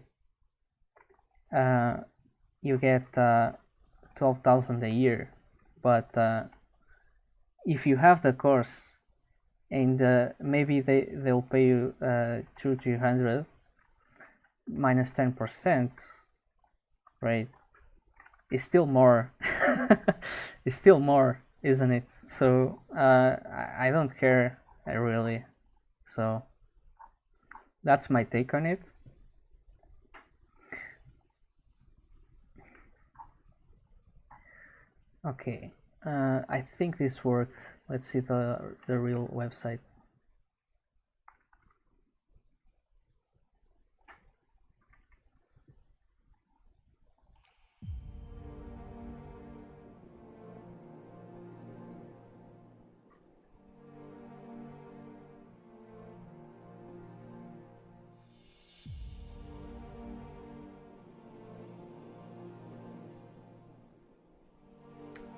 You get 12,000 a year, but if you have the course and maybe they'll pay you 200-300 minus 10%, right? It's still more. It's still more, isn't it? So I don't care really. So that's my take on it. Okay, I think this worked. Let's see the real website.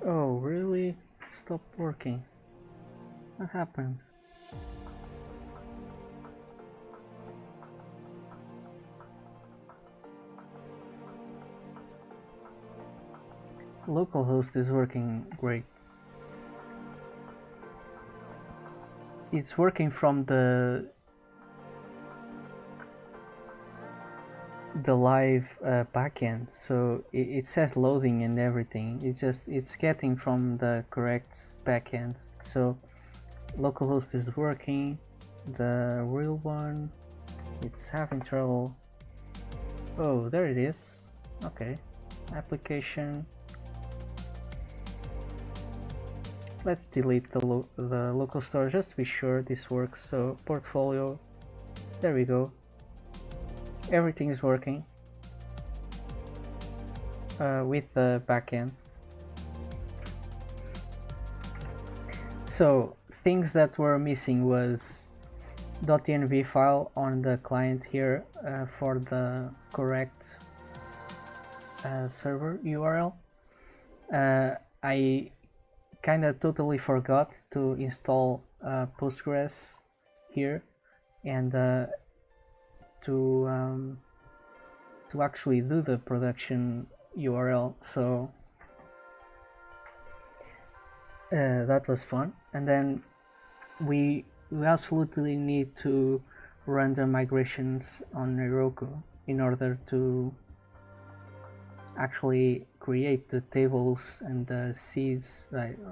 Oh, really? It stopped working. What happened? Localhost is working great. It's working from the live backend, so it says loading and everything. It's getting from the correct backend. So localhost is working. The real one, it's having trouble. Oh, there it is. Okay, application. Let's delete the local store just to be sure this works. So portfolio, there we go. Everything is working with the backend. So things that were missing was .env file on the client here for the correct server URL. I kind of totally forgot to install Postgres here and to actually do the production URL, so that was fun. And then we absolutely need to run the migrations on Heroku in order to actually create the tables and the seeds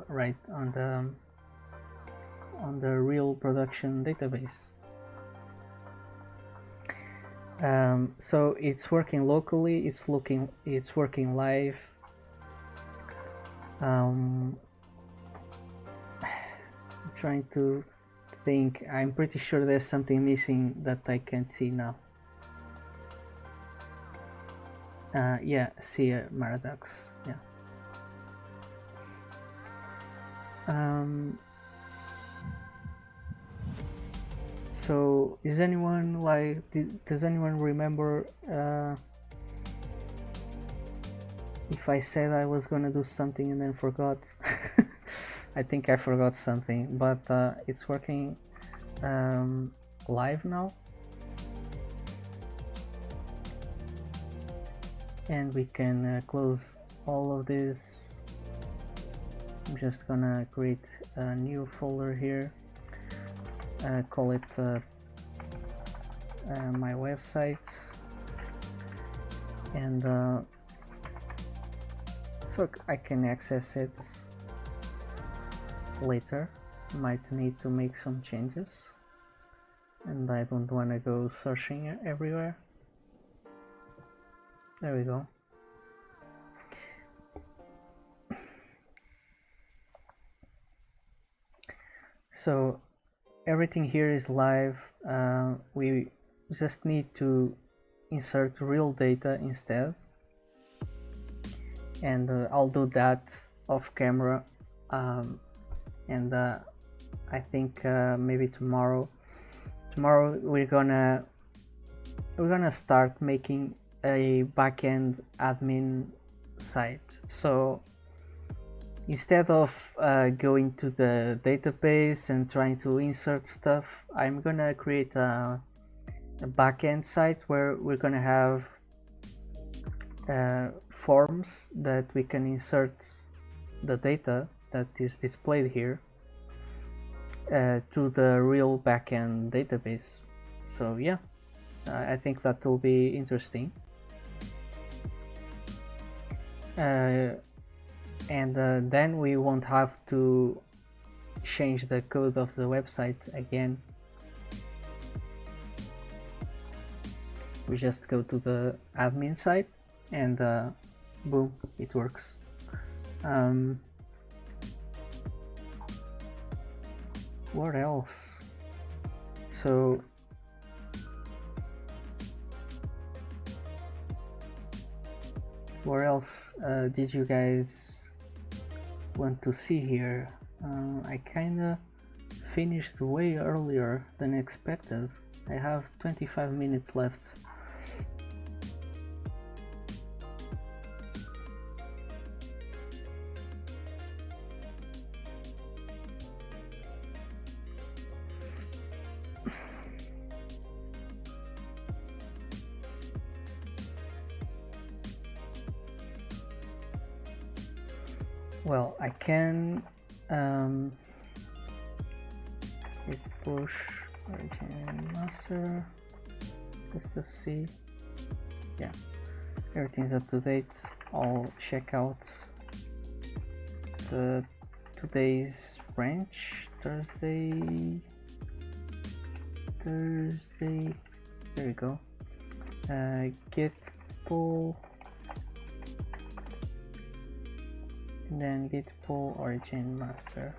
right on the real production database. So it's working locally, it's working live. I'm trying to think. I'm pretty sure there's something missing that I can't see now. Yeah, see redux. Yeah. So is anyone like, does anyone remember if I said I was gonna do something and then forgot? I think I forgot something, but it's working live now, and we can close all of this. I'm just gonna create a new folder here, call it my website, and so I can access it later. Might need to make some changes, and I don't want to go searching everywhere. There we go. So everything here is live. We just need to insert real data instead, and I'll do that off camera, and I think maybe tomorrow we're gonna start making a backend admin site. So instead of going to the database and trying to insert stuff, I'm gonna create a backend site where we're gonna have forms that we can insert the data that is displayed here to the real backend database. So yeah, I think that will be interesting. And then we won't have to change the code of the website again. We just go to the admin site and boom, it works. What else? So what else did you guys want to see here? I kinda finished way earlier than expected. I have 25 minutes left. Well, I can git push origin master just to see. Yeah, everything's up to date. I'll check out the today's branch, Thursday. There we go. Git pull, and then git pull origin master,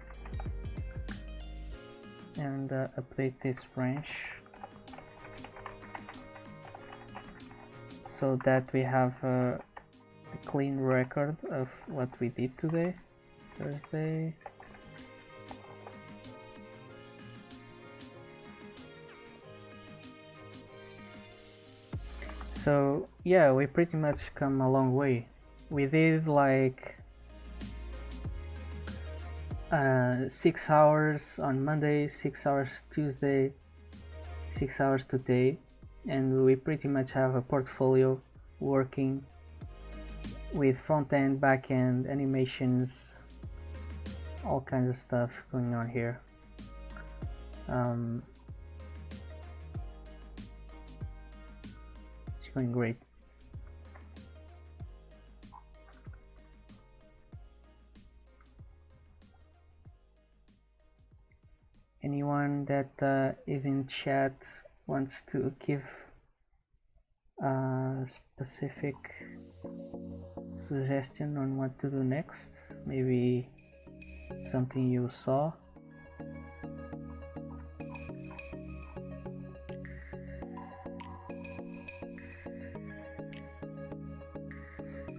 and update this branch so that we have a clean record of what we did today, Thursday. So yeah, we pretty much come a long way. We did like 6 hours on Monday, 6 hours Tuesday, 6 hours today, and we pretty much have a portfolio working with front-end, back-end, animations, all kinds of stuff going on here. It's going great. Anyone that is in chat wants to give a specific suggestion on what to do next? Maybe something you saw?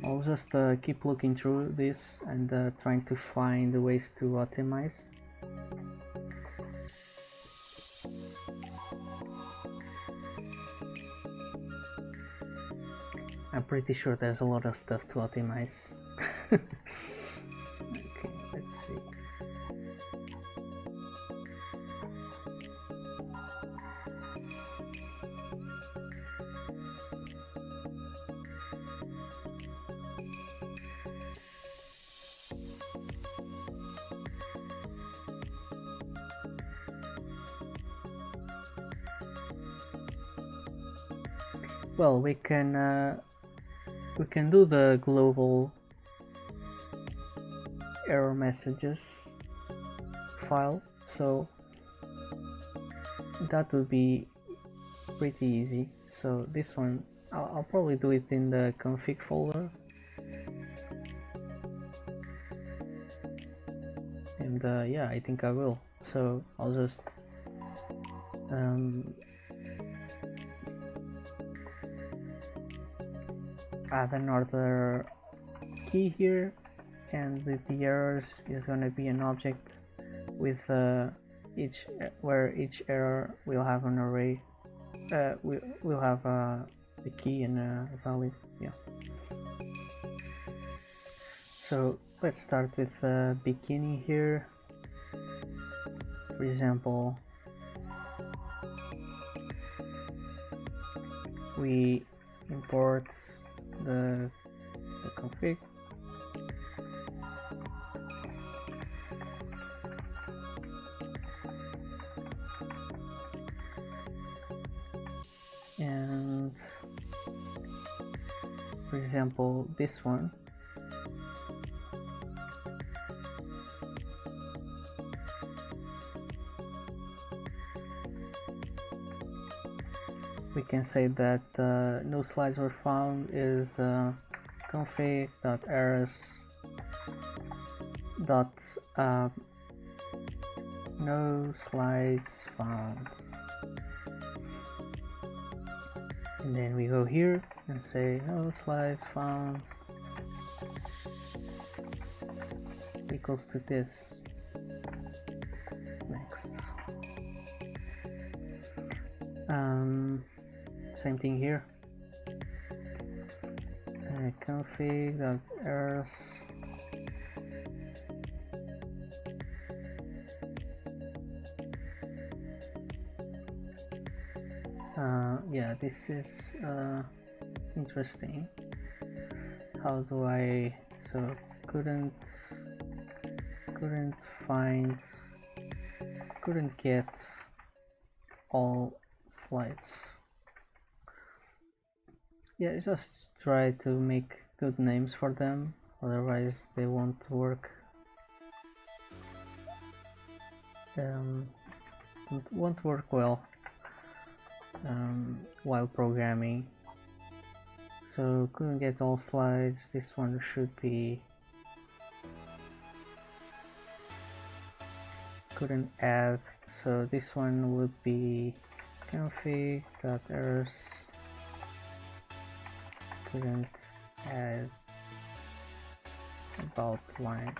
I'll just keep looking through this and trying to find ways to optimize. I'm pretty sure there's a lot of stuff to optimize. Okay, let's see. Well, we can do the global error messages file, so that would be pretty easy. So this one I'll probably do it in the config folder, and yeah, I think I will. So I'll just add another key here, and with the errors is going to be an object with where each error will have an array. We'll have a key and a value. Yeah. So let's start with the beginning here. For example, we import the config, and for example this one, we can say that no slides were found is config.errors no slides found, and then we go here and say no slides found equals to this. Next. Same thing here. Config.errors yeah, this is interesting. How do I couldn't get all slides. Yeah, just try to make good names for them, otherwise they won't work. Won't work well while programming. So couldn't get all slides. This one should be couldn't add. So this one would be config.errors couldn't add about line.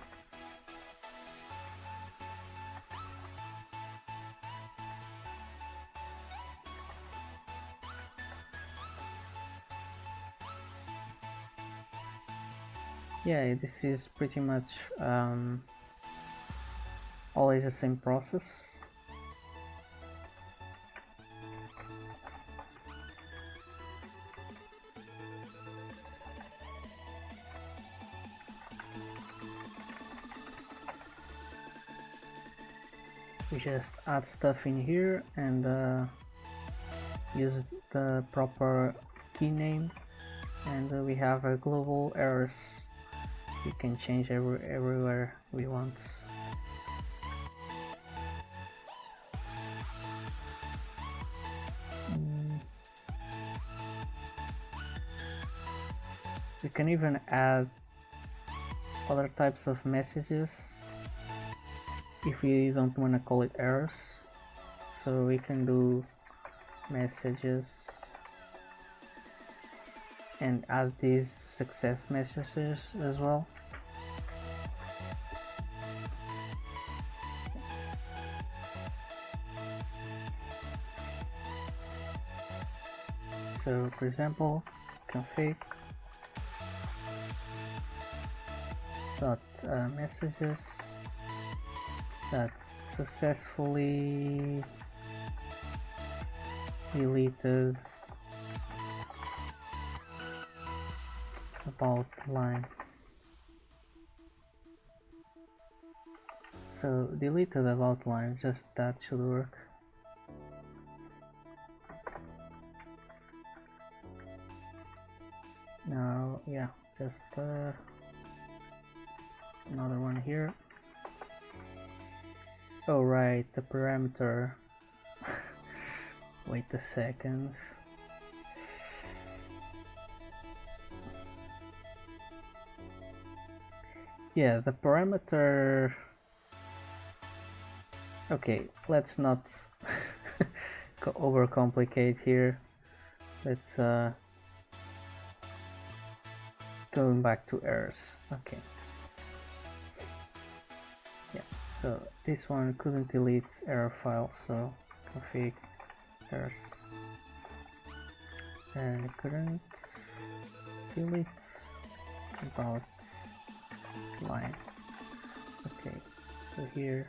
Yeah, this is pretty much always the same process. We just add stuff in here and use the proper key name, and we have a global errors. We can change everywhere we want. We can even add other types of messages if we don't want to call it errors. So we can do messages and add these success messages as well. So for example, config dot messages that successfully deleted about line. So deleted about line, just that should work. Now, yeah, just another one here. Oh right, the parameter. Wait a second. Yeah, the parameter. Okay, let's not overcomplicate here. Let's going back to errors. Okay. Yeah, so this one couldn't delete error file, so config errors, and couldn't delete about line. Okay, so here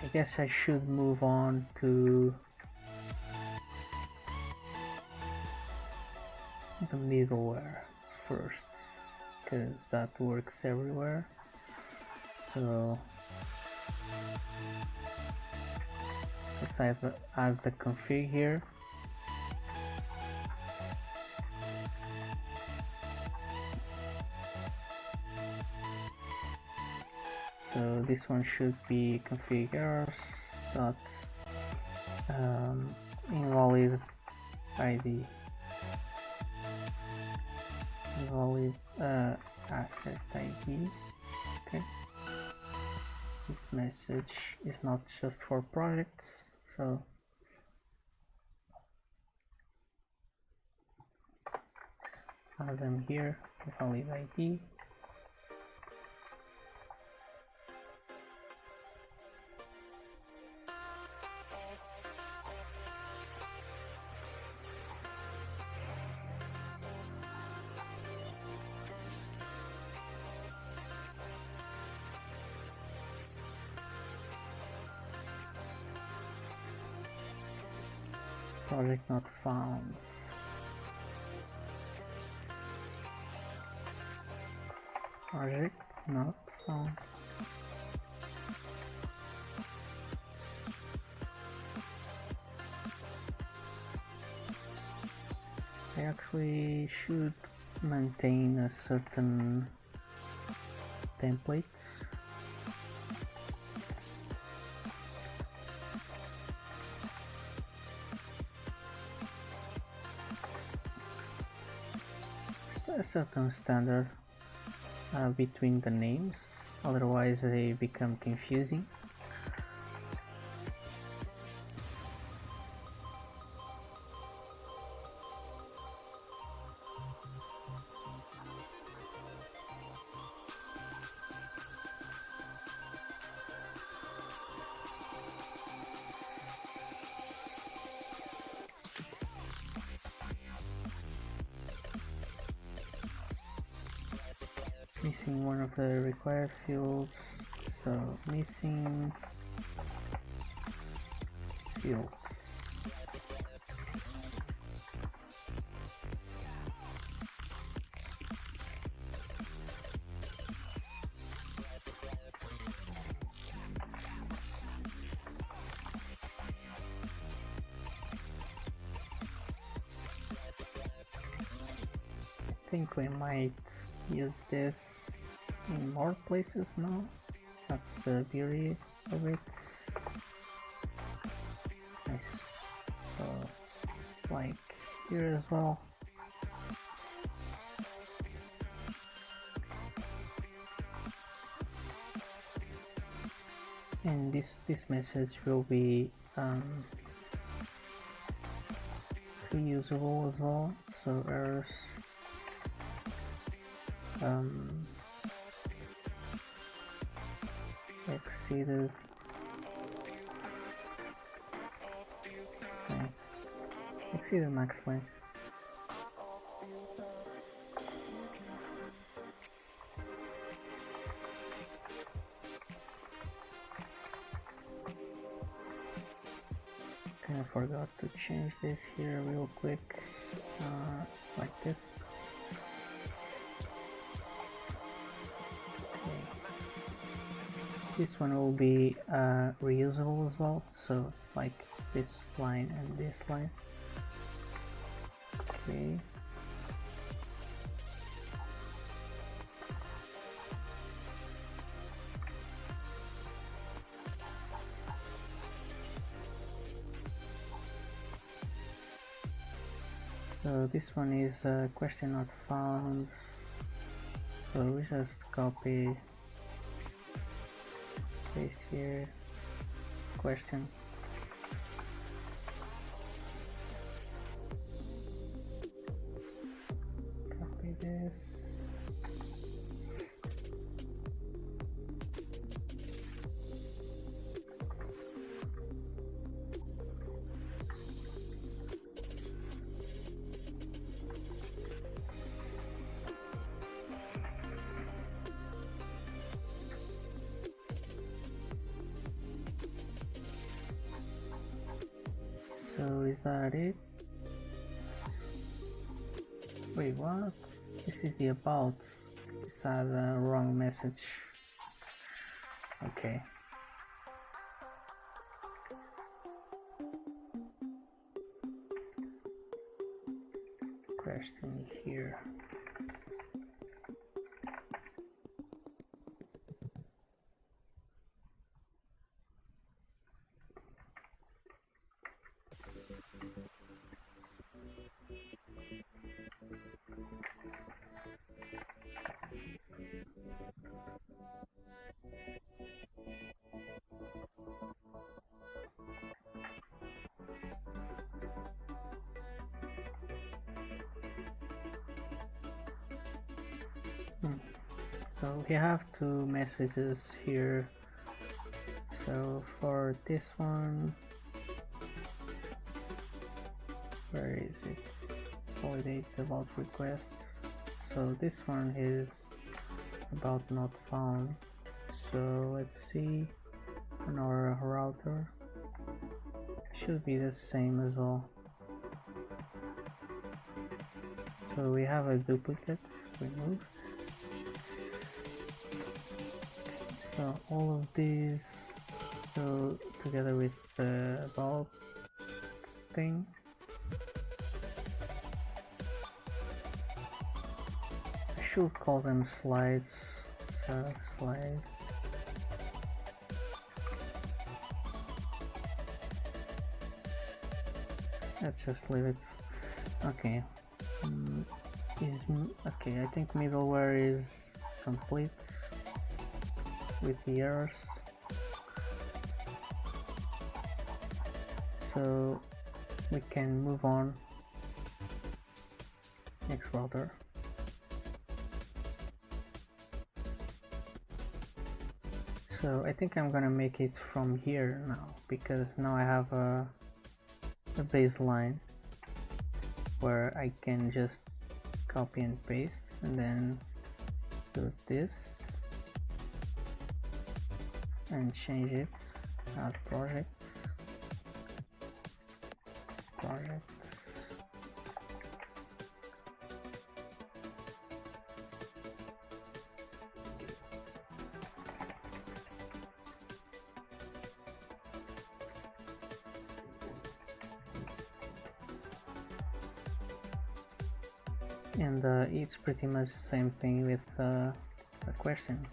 I guess I should move on to the middleware first, because that works everywhere. So let's add the config here. So this one should be config errors dot invalid ID, invalid asset ID. Okay, this message is not just for projects, so add them here, invalid ID. Project not found. Project not found. I actually should maintain a certain template. A certain standard between the names, otherwise they become confusing. Missing one of the required fields, so missing fields. I think we might use this in more places now. That's the beauty of it. Nice. So, like here as well. and this message will be reusable as well. So errors exceeded. Okay. Exceeded max length. I forgot to change this here real quick, like this. Okay. This one will be reusable as well, so like this line and this line. Okay. So this one is question not found, so we just copy, paste here, question. Copy this. So is that it? Wait, what? This is the about. It's a wrong message. Okay. Question here. So we have two messages here. So for this one, where is it? Validate about requests. So this one is about not found. So let's see on our router. Should be the same as well. So we have a duplicate removed. So all of these go together with the about thing. I should call them slides. So slide. Let's just leave it. Okay. Okay, I think middleware is complete with the errors. So we can move on. Next router. So I think I'm gonna make it from here now, because now I have a baseline where I can just copy and paste and then do this and change it. Add project, and it's pretty much the same thing with the question.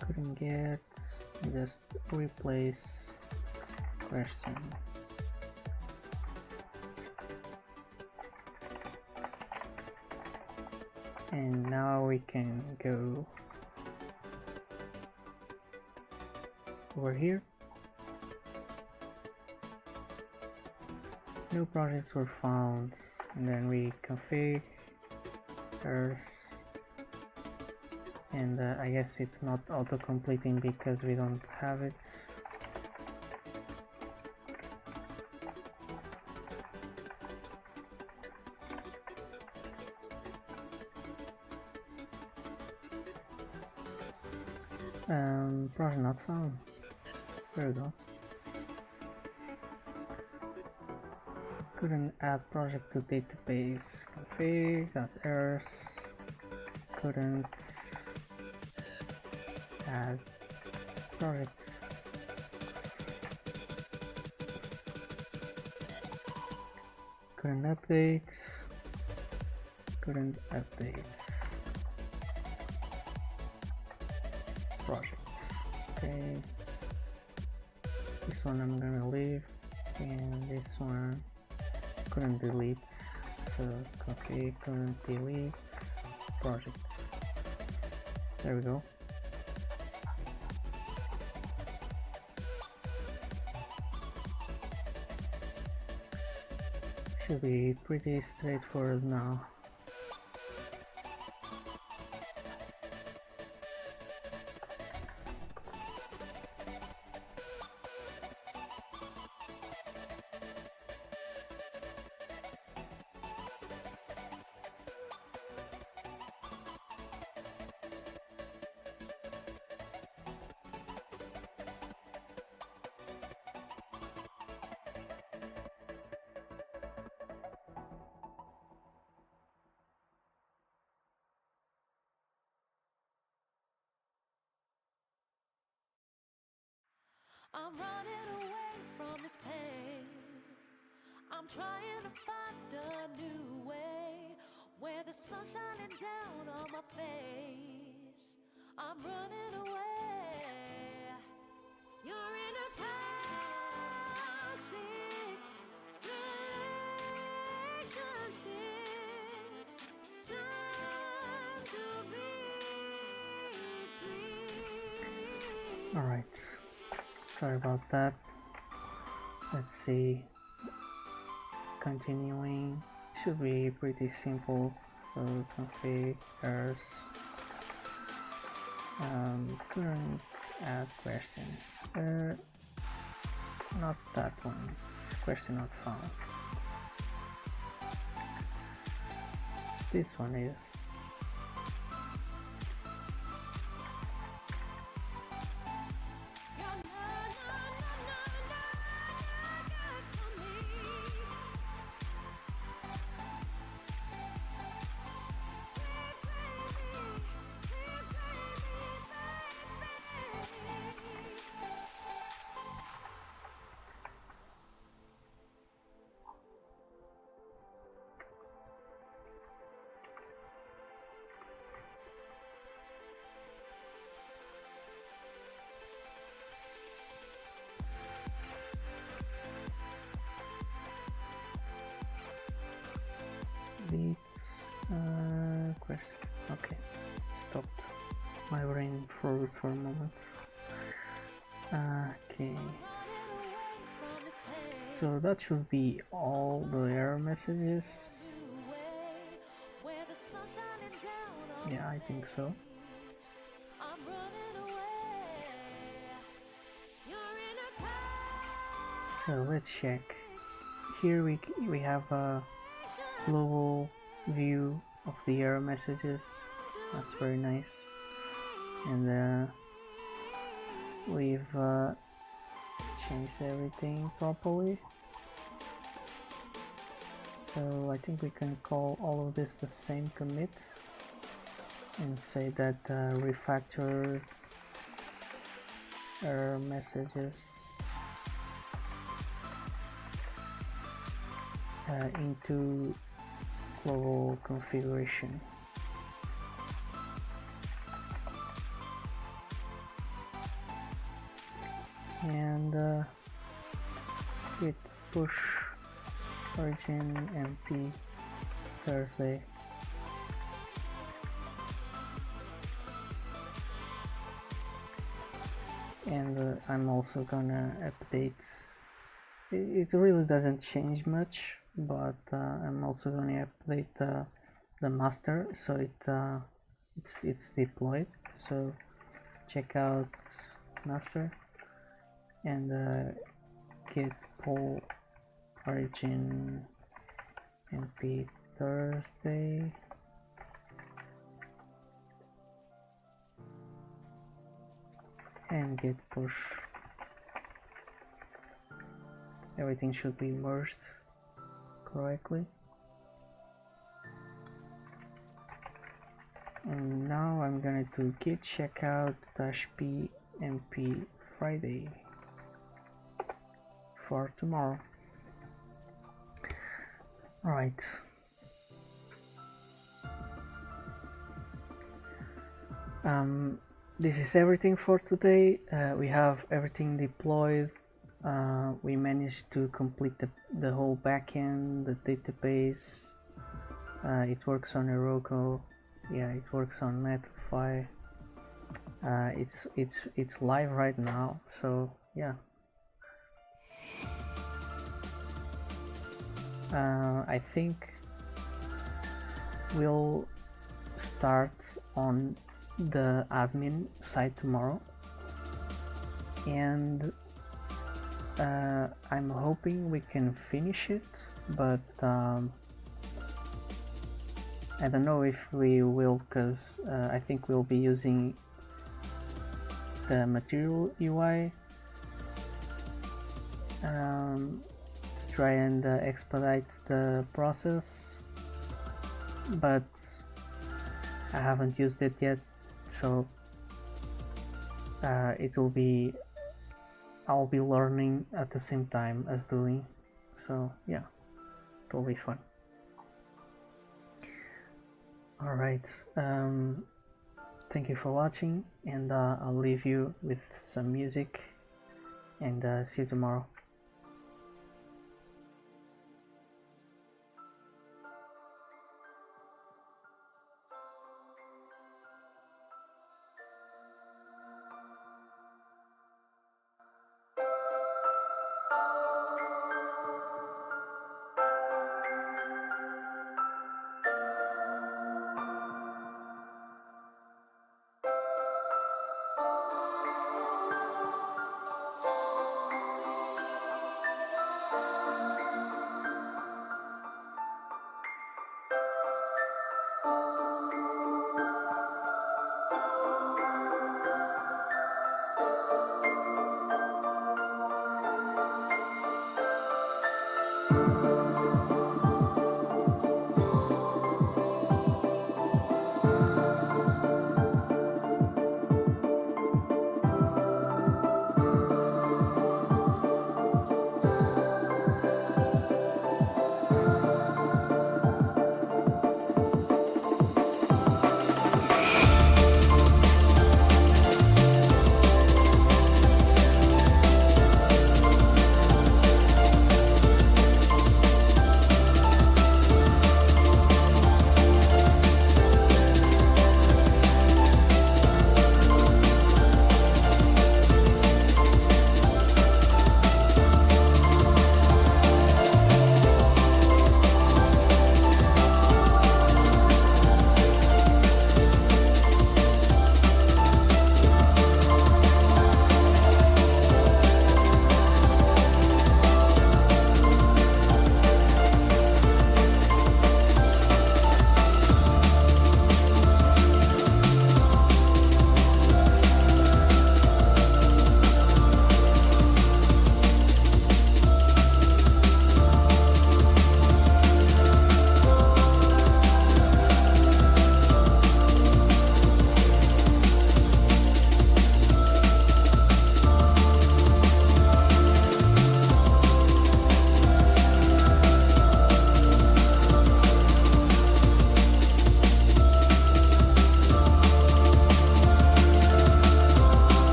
Couldn't get, just replace question. And now we can go over here. No projects were found, and then we config errors, and I guess it's not auto-completing because we don't have it. Project not found. There we go. Couldn't add project to database. Config, got errors. Couldn't add project. Couldn't update. Couldn't update. Projects. Okay. This one I'm gonna leave, and this one couldn't delete. So config couldn't delete projects. There we go. Should be pretty straightforward now.
I'm running away from this pain. I'm trying to find a new way where the sun's shining down on my face. I'm running away. You're in a toxic relationship. Time to be free.
All right. Sorry about that. Let's see. Continuing. Should be pretty simple. So config errors. Couldn't add question. Not that one. It's question not found. This one is. Question. Okay, stopped. My brain froze for a moment. Okay, so that should be all the error messages. Yeah, I think so. So let's check. Here we have a global view of the error messages. That's very nice. And we've changed everything properly. So I think we can call all of this the same commit and say that refactor error messages into global configuration. And git push origin mp Thursday. and I'm also gonna update. It really doesn't change much, but I'm also gonna update the master so it's deployed. So check out master and git pull origin np Thursday. And git push. Everything should be merged correctly. And now I'm going to git checkout -p np Friday for tomorrow. Right. This is everything for today. We have everything deployed. We managed to complete the whole backend, the database. It works on Heroku. Yeah, it works on Netlify. It's live right now. So yeah. I think we'll start on the admin side tomorrow, and I'm hoping we can finish it, but I don't know if we will, because I think we'll be using the material UI to try and expedite the process, but I haven't used it yet, so I'll be learning at the same time as doing, so yeah, it'll be fun. Alright, thank you for watching, and I'll leave you with some music, and see you tomorrow.